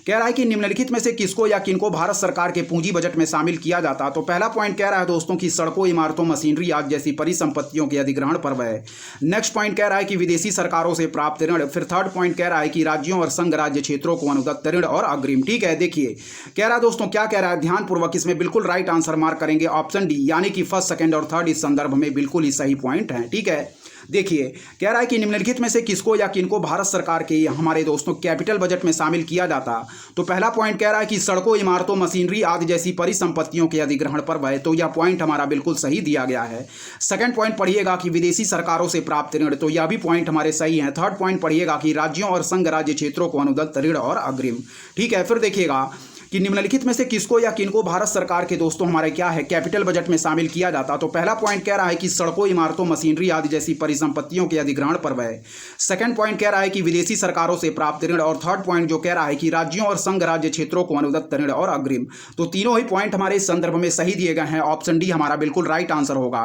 कह रहा है कि निम्नलिखित में से किसको या किनको भारत सरकार के पूंजी बजट में शामिल किया जाता। तो पहला पॉइंट कह रहा है दोस्तों कि सड़कों, इमारतों, मशीनरी आदि जैसी परिसंपत्तियों के अधिग्रहण पर व्यय। नेक्स्ट पॉइंट कह रहा है कि विदेशी सरकारों से प्राप्त ऋण। फिर थर्ड पॉइंट कह रहा है कि राज्यों और संघ राज्य क्षेत्रों को अनुदत्त ऋण और अग्रिम। ठीक है, देखिए कह रहा है दोस्तों क्या कह रहा है, ध्यानपूर्वक इसमें बिल्कुल राइट आंसर मार्क करेंगे ऑप्शन डी, यानी कि फर्स्ट, सेकंड और थर्ड इस संदर्भ में बिल्कुल ही सही पॉइंट है। ठीक है, देखिए कह रहा है कि निम्नलिखित में से किसको या किनको भारत सरकार के हमारे दोस्तों कैपिटल बजट में शामिल किया जाता। तो पहला पॉइंट कह रहा है कि सड़कों, इमारतों, मशीनरी आदि जैसी परिसंपत्तियों के अधिग्रहण पर व्यय, तो यह पॉइंट हमारा बिल्कुल सही दिया गया है। सेकंड पॉइंट पढ़िएगा कि विदेशी सरकारों से प्राप्त ऋण, तो यह भी पॉइंट हमारे सही है। थर्ड पॉइंट पढ़िएगा कि राज्यों और संघ राज्य क्षेत्रों को अनुदत्त ऋण और अग्रिम। ठीक है, फिर देखिएगा कि निम्नलिखित में से किसको या किनको भारत सरकार के दोस्तों हमारे क्या है कैपिटल बजट में शामिल किया जाता। तो पहला पॉइंट कह रहा है कि सड़कों, इमारतों, मशीनरी आदि जैसी परिसंपत्तियों के अधिग्रहण पर व्यय। सेकंड पॉइंट कह रहा है कि विदेशी सरकारों से प्राप्त ऋण, और थर्ड पॉइंट जो कह रहा है कि राज्यों और संघ राज्य क्षेत्रों को अनुदत्त ऋण और अग्रिम। तो तीनों ही पॉइंट हमारे इस संदर्भ में सही दिए गए हैं। ऑप्शन डी हमारा बिल्कुल राइट आंसर होगा।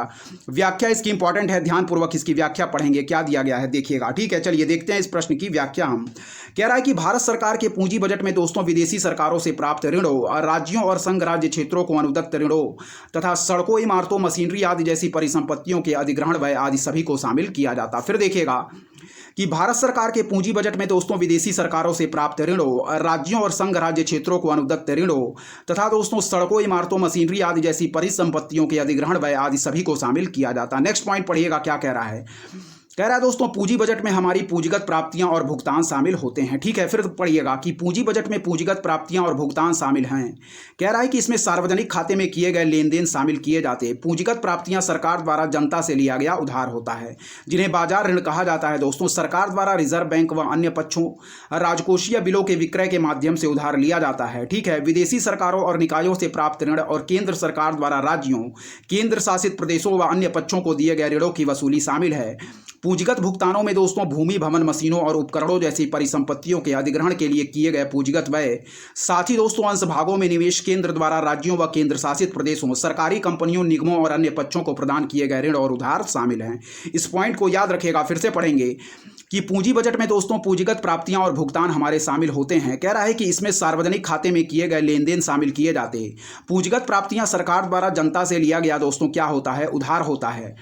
व्याख्या इसकी इंपॉर्टेंट है, ध्यानपूर्वक इसकी व्याख्या पढ़ेंगे क्या दिया गया है, देखिएगा। ठीक है, चलिए देखते हैं इस प्रश्न की व्याख्या। हम कह रहा है कि भारत सरकार के पूंजी बजट में दोस्तों विदेशी सरकारों से प्राप्त ऋणों और राज्यों और संघ राज्य क्षेत्रों को अनुदत्त ऋणों तथा सड़कों, इमारतों, मशीनरी आदि जैसी परिसंपत्तियों के अधिग्रहण व्यय आदि सभी को शामिल किया जाता। फिर देखिएगा कि भारत सरकार के पूंजी बजट में दोस्तों विदेशी सरकारों से प्राप्त ऋणों, राज्यों और संघ राज्य क्षेत्रों को अनुदत्त ऋणों तथा दोस्तों सड़कों, इमारतों, मशीनरी आदि जैसी परिसंपत्तियों के अधिग्रहण व्यय आदि सभी को शामिल किया जाता। नेक्स्ट पॉइंट पढ़िएगा क्या कह रहा है, कह रहा है दोस्तों पूंजी बजट में हमारी पूंजीगत प्राप्तियां और भुगतान शामिल होते हैं। ठीक है, फिर पढ़िएगा कि पूंजी बजट में पूंजीगत प्राप्तियां और भुगतान शामिल हैं। कह रहा है कि इसमें सार्वजनिक खाते में किए गए लेन देन शामिल किए जाते। पूंजीगत प्राप्तियां सरकार द्वारा जनता से लिया गया उधार होता है, जिन्हें बाजार ऋण कहा जाता है। दोस्तों सरकार द्वारा रिजर्व बैंक व अन्य पक्षों राजकोषीय बिलों के विक्रय के माध्यम से उधार लिया जाता है। ठीक है, विदेशी सरकारों और निकायों से प्राप्त ऋण और केंद्र सरकार द्वारा राज्यों, केंद्र शासित प्रदेशों व अन्य पक्षों को दिए गए ऋणों की वसूली शामिल है। पूंजीगत भुगतानों में दोस्तों भूमि, भवन, मशीनों और उपकरणों जैसी परिसंपत्तियों के अधिग्रहण के लिए किए गए पूंजीगत व्यय, साथ ही दोस्तों अंश भागों में निवेश केंद्र द्वारा राज्यों व केंद्र शासित प्रदेशों, सरकारी कंपनियों, निगमों और अन्य पक्षों को प्रदान किए गए ऋण और उधार शामिल हैं। इस पॉइंट को याद रखिएगा, फिर से पढ़ेंगे कि पूंजी बजट में दोस्तों पूंजीगत प्राप्तियां और भुगतान हमारे शामिल होते हैं। कह रहा है कि इसमें सार्वजनिक खाते में किए गए लेन देन शामिल किए जाते। पूंजीगत प्राप्तियां सरकार द्वारा जनता से लिया गया दोस्तों क्या होता है, उधार होता है,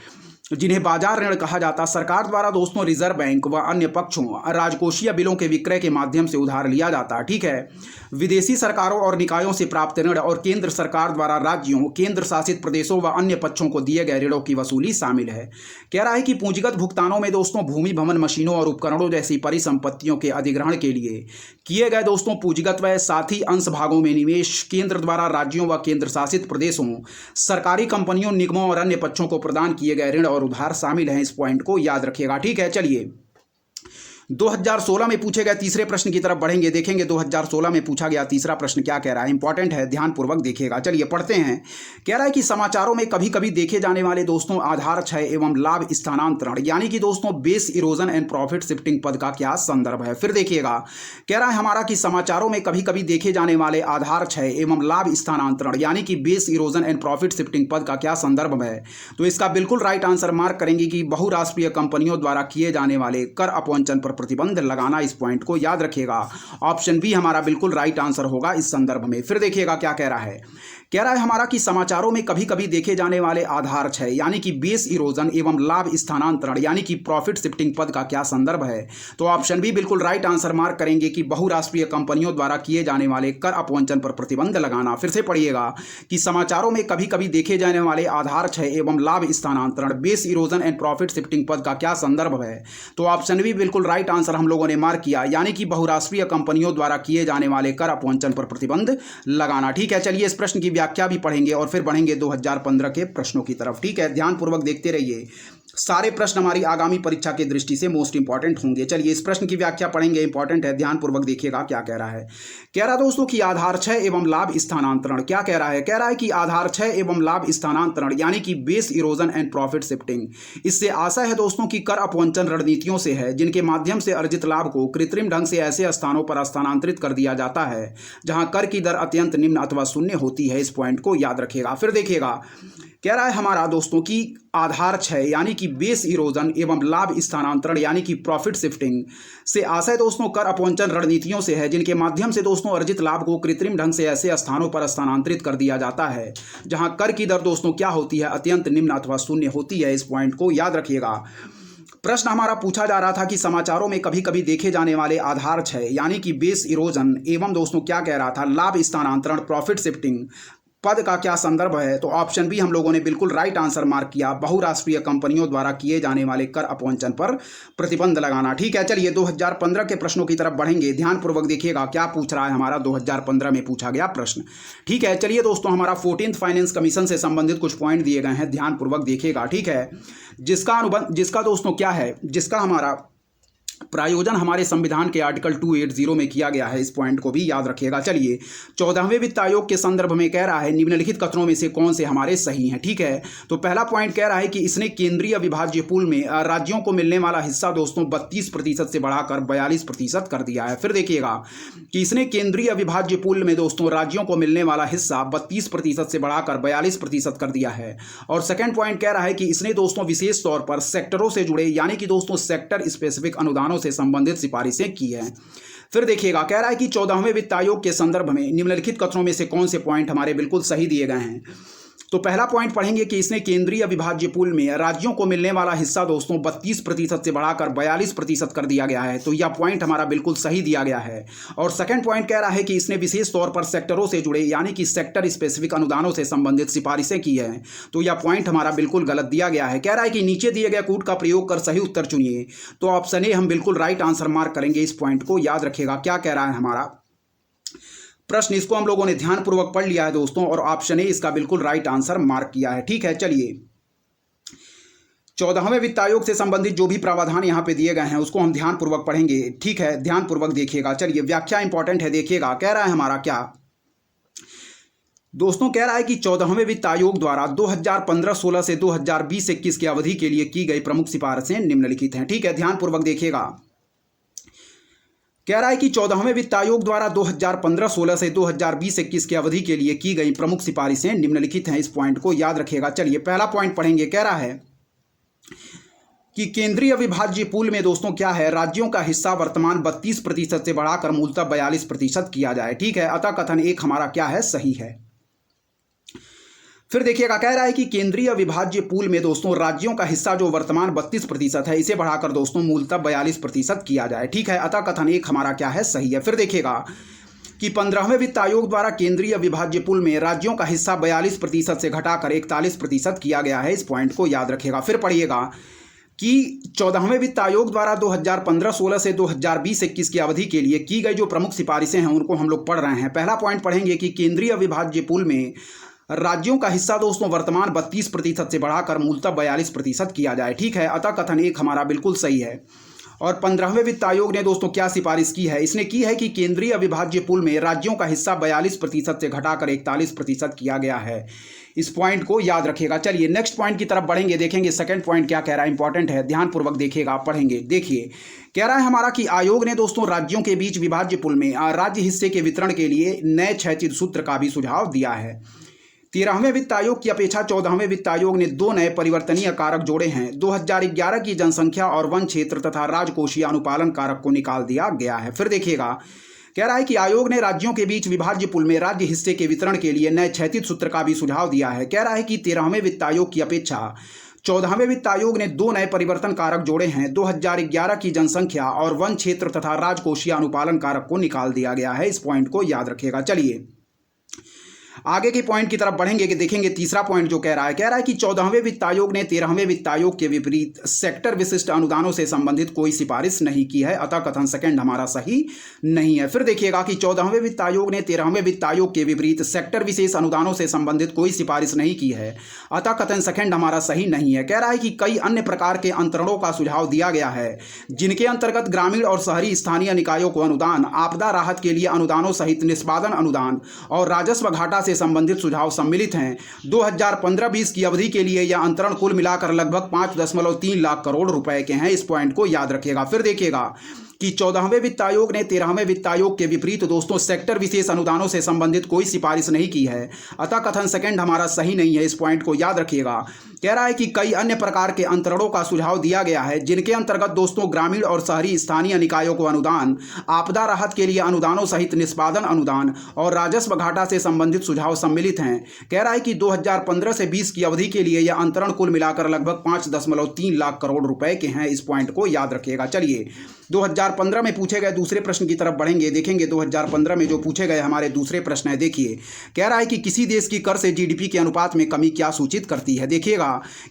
जिन्हें बाजार ऋण कहा जाता। सरकार द्वारा दोस्तों रिजर्व बैंक व अन्य पक्षों राजकोषीय बिलों के विक्रय के माध्यम से उधार लिया जाता। ठीक है, विदेशी सरकारों और निकायों से प्राप्त ऋण और केंद्र सरकार द्वारा राज्यों, केंद्र शासित प्रदेशों व अन्य पक्षों को दिए गए ऋणों की वसूली शामिल है। कह रहा है कि पूंजीगत भुगतानों में दोस्तों भूमि, भवन, मशीनों और उपकरणों जैसी परिसंपत्तियों के अधिग्रहण के लिए किए गए दोस्तों पूंजीगत व्यय, साथ ही अंश भागों में निवेश केंद्र द्वारा राज्यों व केंद्र शासित प्रदेशों, सरकारी कंपनियों, निगमों और अन्य पक्षों को प्रदान किए गए ऋण और उधार शामिल हैं। इस पॉइंट को याद रखिएगा। ठीक है, चलिए 2016 में पूछे गए तीसरे प्रश्न की तरफ बढ़ेंगे। देखेंगे 2016 में पूछा गया तीसरा प्रश्न क्या कह रहा है, इंपॉर्टेंट है, ध्यानपूर्वक देखिएगा। चलिए पढ़ते हैं। कह रहा है कि समाचारों में कभी कभी देखे जाने वाले दोस्तों आधार क्षय एवं लाभ स्थानांतरण, यानी कि दोस्तों base erosion and profit shifting पद का क्या संदर्भ है। फिर देखिएगा कह रहा है हमारा कि समाचारों में कभी कभी देखे जाने वाले आधार क्षय एवं लाभ स्थानांतरण, यानी कि base erosion and profit shifting पद का क्या संदर्भ है। तो इसका बिल्कुल राइट आंसर मार्क करेंगे कि बहुराष्ट्रीय कंपनियों द्वारा किए जाने वाले कर अपवंचन पर प्रतिबंध लगाना। इस पॉइंट को याद रखिएगा। ऑप्शन बी हमारा बिल्कुल राइट आंसर होगा इस संदर्भ में। फिर देखिएगा क्या कह रहा है, कह रहा है हमारा कि समाचारों में कभी कभी देखे जाने वाले आधार क्षय, यानी कि बेस इरोजन एवं लाभ स्थानांतरण, यानी कि प्रॉफिट शिफ्टिंग पद का क्या संदर्भ है। तो ऑप्शन बी बिल्कुल राइट आंसर मार्क करेंगे कि बहुराष्ट्रीय कंपनियों द्वारा किए जाने वाले कर अपवंचन पर प्रतिबंध लगाना। फिर से पढ़िएगा कि समाचारों में कभी कभी देखे जाने वाले आधार क्षय एवं लाभ स्थानांतरण, base erosion and profit shifting पद का क्या संदर्भ है। तो ऑप्शन बी बिल्कुल राइट आंसर हम लोगों ने मार्क किया, यानी कि बहुराष्ट्रीय कंपनियों द्वारा किए जाने वाले कर अपवंचन पर प्रतिबंध लगाना। ठीक है, चलिए इस प्रश्न की व्याख्या भी पढ़ेंगे और फिर बढ़ेंगे 2015 के प्रश्नों की तरफ। ठीक है, ध्यानपूर्वक देखते रहिए। सारे प्रश्न हमारी आगामी परीक्षा की दृष्टि से मोस्ट इंपॉर्टेंट होंगे। चलिए इस प्रश्न की व्याख्या पढ़ेंगे, इंपॉर्टेंट है, ध्यानपूर्वक देखिएगा क्या कह रहा है। कह रहा दोस्तों कि आधार क्षय एवं लाभ स्थानांतरण, क्या कह रहा है? कह रहा है कि आधार क्षय एवं लाभ स्थानांतरण यानी कि base erosion and profit shifting, इससे आशय है दोस्तों कि कर अपवंचन रणनीतियों से है जिनके माध्यम से अर्जित लाभ को कृत्रिम ढंग से ऐसे स्थानों पर स्थानांतरित कर दिया जाता है जहां कर की दर अत्यंत निम्न अथवा शून्य होती है। इस पॉइंट को याद रखिएगा। फिर देखिएगा, कह रहा है हमारा दोस्तों कि आधार क्षय यानी कि बेस इरोजन एवं लाभ स्थानांतरण यानी कि प्रॉफिट शिफ्टिंग से आशय दोस्तों कर अपवंचन रणनीतियों से है जिनके माध्यम से दोस्तों अर्जित लाभ को कृत्रिम ढंग से ऐसे स्थानों पर स्थानांतरित कर दिया जाता है जहां कर की दर दोस्तों क्या होती है? अत्यंत निम्न अथवा शून्य होती है। इस पॉइंट को याद रखिएगा। प्रश्न हमारा पूछा जा रहा था कि समाचारों में कभी कभी देखे जाने वाले आधार क्षय यानी कि बेस इरोजन एवं दोस्तों क्या कह रहा था? लाभ स्थानांतरण, प्रॉफिट शिफ्टिंग पद का क्या संदर्भ है? तो ऑप्शन बी हम लोगों ने बिल्कुल राइट आंसर मार्क किया, बहुराष्ट्रीय कंपनियों द्वारा किए जाने वाले कर अपवंचन पर प्रतिबंध लगाना। ठीक है, चलिए 2015 के प्रश्नों की तरफ बढ़ेंगे, ध्यानपूर्वक देखिएगा क्या पूछ रहा है हमारा 2015 में पूछा गया प्रश्न। ठीक है, चलिए दोस्तों हमारा 14th फाइनेंस कमीशन से संबंधित कुछ पॉइंट दिए गए हैं, ध्यानपूर्वक देखिएगा। ठीक है, जिसका दोस्तों क्या है, जिसका हमारा प्रायोजन हमारे संविधान के आर्टिकल 280 में किया गया है। इस पॉइंट को भी याद रखिएगा। चलिए 14वें वित्त आयोग के संदर्भ में कह रहा है निम्नलिखित कथनों में से कौन से हमारे सही हैं। ठीक है, तो पहला पॉइंट कह रहा है कि इसने केंद्रीय अविभाज्य पूल में राज्यों को मिलने वाला हिस्सा दोस्तों 32% से बढ़ाकर 42% कर दिया है। फिर देखिएगा कि इसने केंद्रीय अविभाज्य पूल में दोस्तों राज्यों को मिलने वाला हिस्सा 32% से बढ़ाकर 42% कर दिया है। और सेकेंड पॉइंट कह रहा है कि इसने दोस्तों विशेष तौर पर सेक्टरों से जुड़े यानी कि दोस्तों सेक्टर स्पेसिफिक अनुदानों से संबंधित सिफारिशें की हैं। फिर देखिएगा, कह रहा है कि 14वें वित्त आयोग के संदर्भ में निम्नलिखित कथनों में से कौन से पॉइंट हमारे बिल्कुल सही दिए गए हैं। तो पहला पॉइंट पढ़ेंगे कि इसने केंद्रीय अविभाज्य पूल में राज्यों को मिलने वाला हिस्सा दोस्तों 32% से बढ़ाकर 42% कर दिया गया है, तो यह पॉइंट हमारा बिल्कुल सही दिया गया है। और सेकंड पॉइंट कह रहा है कि इसने विशेष तौर पर सेक्टरों से जुड़े यानी कि सेक्टर स्पेसिफिक अनुदानों से संबंधित सिफारिशें की हैं, तो यह पॉइंट हमारा बिल्कुल गलत दिया गया है। कह रहा है कि नीचे दिए गए कूट का प्रयोग कर सही उत्तर चुनिए, तो ऑप्शन ए हम बिल्कुल राइट आंसर मार्क करेंगे। इस पॉइंट को याद रखिएगा क्या कह रहा है हमारा प्रश्न, इसको हम लोगों ने ध्यानपूर्वक पढ़ लिया है दोस्तों, और ऑप्शन ए इसका बिल्कुल राइट आंसर मार्क किया है। ठीक है, चलिए 14वें वित्त आयोग से संबंधित जो भी प्रावधान यहाँ पे दिए गए हैं उसको हम ध्यानपूर्वक पढ़ेंगे। ठीक है, ध्यानपूर्वक देखिएगा। चलिए व्याख्या इंपॉर्टेंट है, देखिएगा। कह रहा है हमारा क्या दोस्तों, कह रहा है कि 14वें वित्त आयोग द्वारा 2015-16 से 2020-21 की अवधि के लिए की गई प्रमुख सिफारिशें निम्नलिखित हैं। ठीक है, ध्यानपूर्वक देखिएगा। कह रहा है कि 14वें वित्त आयोग द्वारा 2015-16 से 2020-21 की अवधि के लिए की गई प्रमुख सिफारिशें निम्नलिखित हैं। इस पॉइंट को याद रखिएगा। चलिए पहला पॉइंट पढ़ेंगे। कह रहा है कि केंद्रीय अविभाज्य पूल में दोस्तों क्या है, राज्यों का हिस्सा वर्तमान 32% से बढ़ाकर मूलतः 42% किया जाए। ठीक है, अतः कथन एक हमारा क्या है, सही है। फिर देखिएगा, कह रहा है कि केंद्रीय अविभाज्य पूल में दोस्तों राज्यों का हिस्सा जो वर्तमान 32% है इसे बढ़ाकर दोस्तों मूलतः 42% किया जाए। ठीक है, अतः कथन एक हमारा क्या है, सही है। फिर देखिएगा कि 15वें वित्त आयोग द्वारा केंद्रीय अविभाज्य पूल में राज्यों का हिस्सा 42% से घटाकर 41% किया गया है। इस पॉइंट को याद रखिएगा। फिर पढ़िएगा कि 14वें वित्त आयोग द्वारा 2015-16 से 2020-21 की अवधि के लिए की गई जो प्रमुख सिफारिशें हैं उनको हम लोग पढ़ रहे हैं। पहला पॉइंट पढ़ेंगे कि केंद्रीय अविभाज्य पूल में राज्यों का हिस्सा दोस्तों वर्तमान 32% से बढ़ाकर मूलतः 42% किया जाए। ठीक है, अतः कथन एक हमारा बिल्कुल सही है। और 15वें वित्त आयोग ने दोस्तों क्या सिफारिश की है, इसने की है कि केंद्रीय अविभाज्य पूल में राज्यों का हिस्सा 42% से घटाकर 41% किया गया है। इस पॉइंट को याद रखिएगा। चलिए नेक्स्ट पॉइंट की तरफ बढ़ेंगे, देखेंगे सेकंड पॉइंट क्या कह रहा है, इंपॉर्टेंट है, ध्यानपूर्वक देखिएगा, पढ़ेंगे। देखिए, कह रहा है हमारा कि आयोग ने दोस्तों राज्यों के बीच विभाज्य पूल में राज्य हिस्से के वितरण के लिए नए क्षैतिज सूत्र का भी सुझाव दिया है। 13वें वित्त आयोग की अपेक्षा 14वें वित्त आयोग ने दो नए परिवर्तनीय कारक जोड़े हैं। 2011 की जनसंख्या और वन क्षेत्र तथा राजकोषीय अनुपालन कारक को निकाल दिया गया है। फिर देखिएगा, कह रहा है कि आयोग ने राज्यों के बीच विभाज्य पूल में राज्य हिस्से के वितरण के लिए नए क्षैतिज सूत्र का भी सुझाव दिया है। कह रहा है कि 13वें वित्त आयोग की अपेक्षा 14वें वित्त आयोग ने दो नए परिवर्तन कारक जोड़े हैं। 2011 की जनसंख्या और वन क्षेत्र तथा राजकोषीय अनुपालन कारक को निकाल दिया गया है। इस पॉइंट को याद रखिएगा। चलिए आगे के पॉइंट की तरफ बढ़ेंगे कि देखेंगे तीसरा पॉइंट जो कह रहा है कि 14वें वित्त आयोग ने 13वें वित्त आयोग के विपरीत सेक्टर विशिष्ट अनुदानों से संबंधित कोई सिफारिश नहीं की है, अतः कथन सेकंड हमारा सही नहीं है। फिर देखिएगा कि 14वें वित्त आयोग ने 13वें वित्त आयोग के विपरीत सेक्टर विशेष अनुदानों से संबंधित कोई सिफारिश नहीं की है, अतः कथन सेकंड हमारा सही नहीं है। कह रहा है कि कई अन्य प्रकार के अंतरणों का सुझाव दिया गया है जिनके अंतर्गत ग्रामीण और शहरी स्थानीय निकायों को अनुदान, आपदा राहत के लिए अनुदानों सहित निष्पादन अनुदान और राजस्व घाटा से संबंधित सुझाव सम्मिलित हैं। 2015-20 की अवधि के लिए यह अंतरण कुल मिलाकर लगभग 5.3 लाख करोड़ रुपए के हैं। इस पॉइंट को याद रखिएगा। फिर देखिएगा कि 14वें वित्त आयोग ने 13वें वित्त आयोग के विपरीत दोस्तों सेक्टर विशेष अनुदानों से संबंधित कोई सिफारिश नहीं की है, अतः कथन सेकंड हमारा सही नहीं है। इस पॉइंट को याद रखिएगा। कह रहा है कि कई अन्य प्रकार के अंतरणों का सुझाव दिया गया है जिनके अंतर्गत दोस्तों ग्रामीण और शहरी स्थानीय निकायों को अनुदान, आपदा राहत के लिए अनुदानों सहित निष्पादन अनुदान और राजस्व घाटा से संबंधित सुझाव सम्मिलित हैं। कह रहा है कि 2015 से 20 की अवधि के लिए यह अंतरण कुल मिलाकर लगभग 5.3 लाख करोड़ रुपए के हैं। इस पॉइंट को याद रखिएगा। चलिए 2015 में पूछे गए दूसरे प्रश्न की तरफ बढ़ेंगे। देखेंगे 2015 में जो पूछे गए हमारे दूसरे प्रश्न है। देखिए कह रहा है कि किसी देश की कर से जीडीपी के अनुपात में कमी क्या सूचित करती है। देखिएगा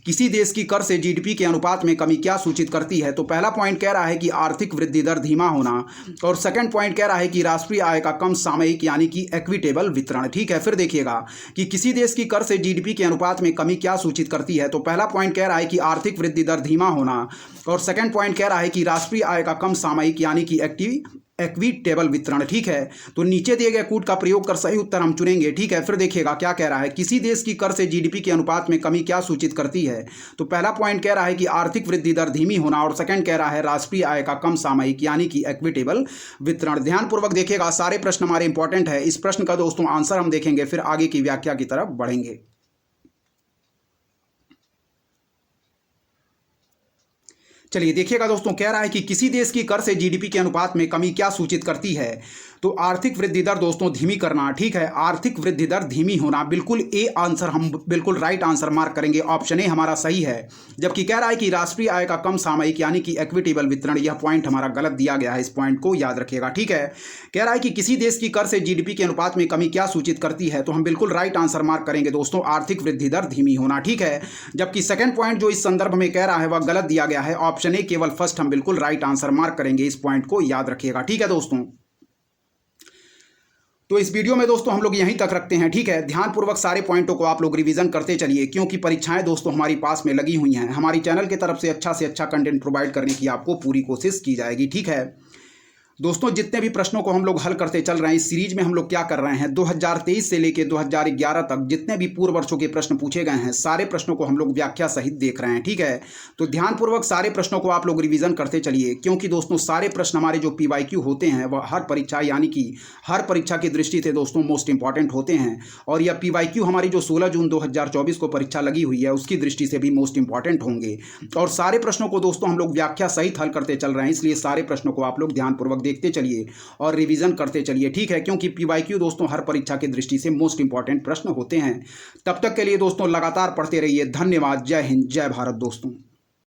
किसी देश की कर से जीडीपी के अनुपात में कमी क्या सूचित करती है। तो पहला पॉइंट कह रहा है कि आर्थिक वृद्धि दर धीमा होना, और सेकंड पॉइंट कह रहा है कि राष्ट्रीय आय का कम सामयिक यानी कि इक्विटेबल वितरण। ठीक है। फिर देखिएगा कि किसी देश की कर से जीडीपी के अनुपात में कमी क्या सूचित करती है। तो पहला पॉइंट कह रहा है कि आर्थिक वृद्धि दर धीमा होना, और सेकंड पॉइंट कह रहा है कि राष्ट्रीय आय का कम सामयिक यानी कि इक्विटेबल वितरण। ठीक है। तो नीचे दिए गए कूट का प्रयोग कर सही उत्तर हम चुनेंगे। ठीक है। फिर देखिएगा क्या कह रहा है, किसी देश की कर से जीडीपी के अनुपात में कमी क्या सूचित करती है। तो पहला पॉइंट कह रहा है कि आर्थिक वृद्धि दर धीमी होना, और सेकंड कह रहा है राष्ट्रीय आय का कम सामयिक यानी कि इक्विटेबल वितरण। ध्यानपूर्वक देखिएगा, सारे प्रश्न हमारे इंपॉर्टेंट है। इस प्रश्न का दोस्तों आंसर हम देखेंगे, फिर आगे की व्याख्या की तरफ बढ़ेंगे। चलिए देखिएगा दोस्तों, कह रहा है कि किसी देश की कर से जीडीपी के अनुपात में कमी क्या सूचित करती है। तो आर्थिक वृद्धि दर दोस्तों धीमी करना। ठीक है। आर्थिक वृद्धि दर धीमी होना, बिल्कुल ए आंसर, हम बिल्कुल राइट आंसर मार्क करेंगे। ऑप्शन ए हमारा सही है। जबकि कह रहा है कि राष्ट्रीय आय का कम सामयिक यानी कि इक्विटेबल वितरण, यह पॉइंट हमारा गलत दिया गया है। इस पॉइंट को याद रखिएगा। ठीक है। कह रहा है कि किसी देश की कर से जीडीपी के अनुपात में कमी क्या सूचित करती है। तो हम बिल्कुल राइट आंसर मार्क करेंगे दोस्तों, आर्थिक वृद्धि दर धीमी होना। ठीक है। जबकि सेकंड पॉइंट जो इस संदर्भ में कह रहा है वह गलत दिया गया है। ऑप्शन ए केवल फर्स्ट हम बिल्कुल राइट आंसर मार्क करेंगे। इस पॉइंट को याद रखिएगा। ठीक है दोस्तों। तो इस वीडियो में दोस्तों हम लोग यहीं तक रखते हैं। ठीक है। ध्यानपूर्वक सारे पॉइंटों को आप लोग रिवीजन करते चलिए, क्योंकि परीक्षाएं दोस्तों हमारी पास में लगी हुई हैं। हमारी चैनल की तरफ से अच्छा कंटेंट प्रोवाइड करने की आपको पूरी कोशिश की जाएगी। ठीक है दोस्तों, जितने भी प्रश्नों को हम लोग हल करते चल रहे हैं इस सीरीज में, हम लोग क्या कर रहे हैं 2023 से लेकर 2011 तक जितने भी पूर्व वर्षों के प्रश्न पूछे गए हैं सारे प्रश्नों को हम लोग व्याख्या सहित देख रहे हैं। ठीक है। तो ध्यानपूर्वक सारे प्रश्नों को आप लोग रिवीजन करते चलिए, क्योंकि दोस्तों सारे प्रश्न हमारे जो PYQ होते हैं वह हर परीक्षा यानी कि हर परीक्षा की दृष्टि से दोस्तों मोस्ट इंपॉर्टेंट होते हैं। और यह PYQ हमारी जो 16 जून 2024 को परीक्षा लगी हुई है उसकी दृष्टि से भी मोस्ट इंपॉर्टेंट होंगे। और सारे प्रश्नों को दोस्तों हम लोग व्याख्या सहित हल करते चल रहे हैं, इसलिए सारे प्रश्नों को आप लोग ध्यानपूर्वक देखते चलिए और रिवीजन करते चलिए। ठीक है। क्योंकि PYQ दोस्तों हर परीक्षा की दृष्टि से मोस्ट इंपॉर्टेंट प्रश्न होते हैं। तब तक के लिए दोस्तों लगातार पढ़ते रहिए। धन्यवाद। जय हिंद, जय भारत दोस्तों।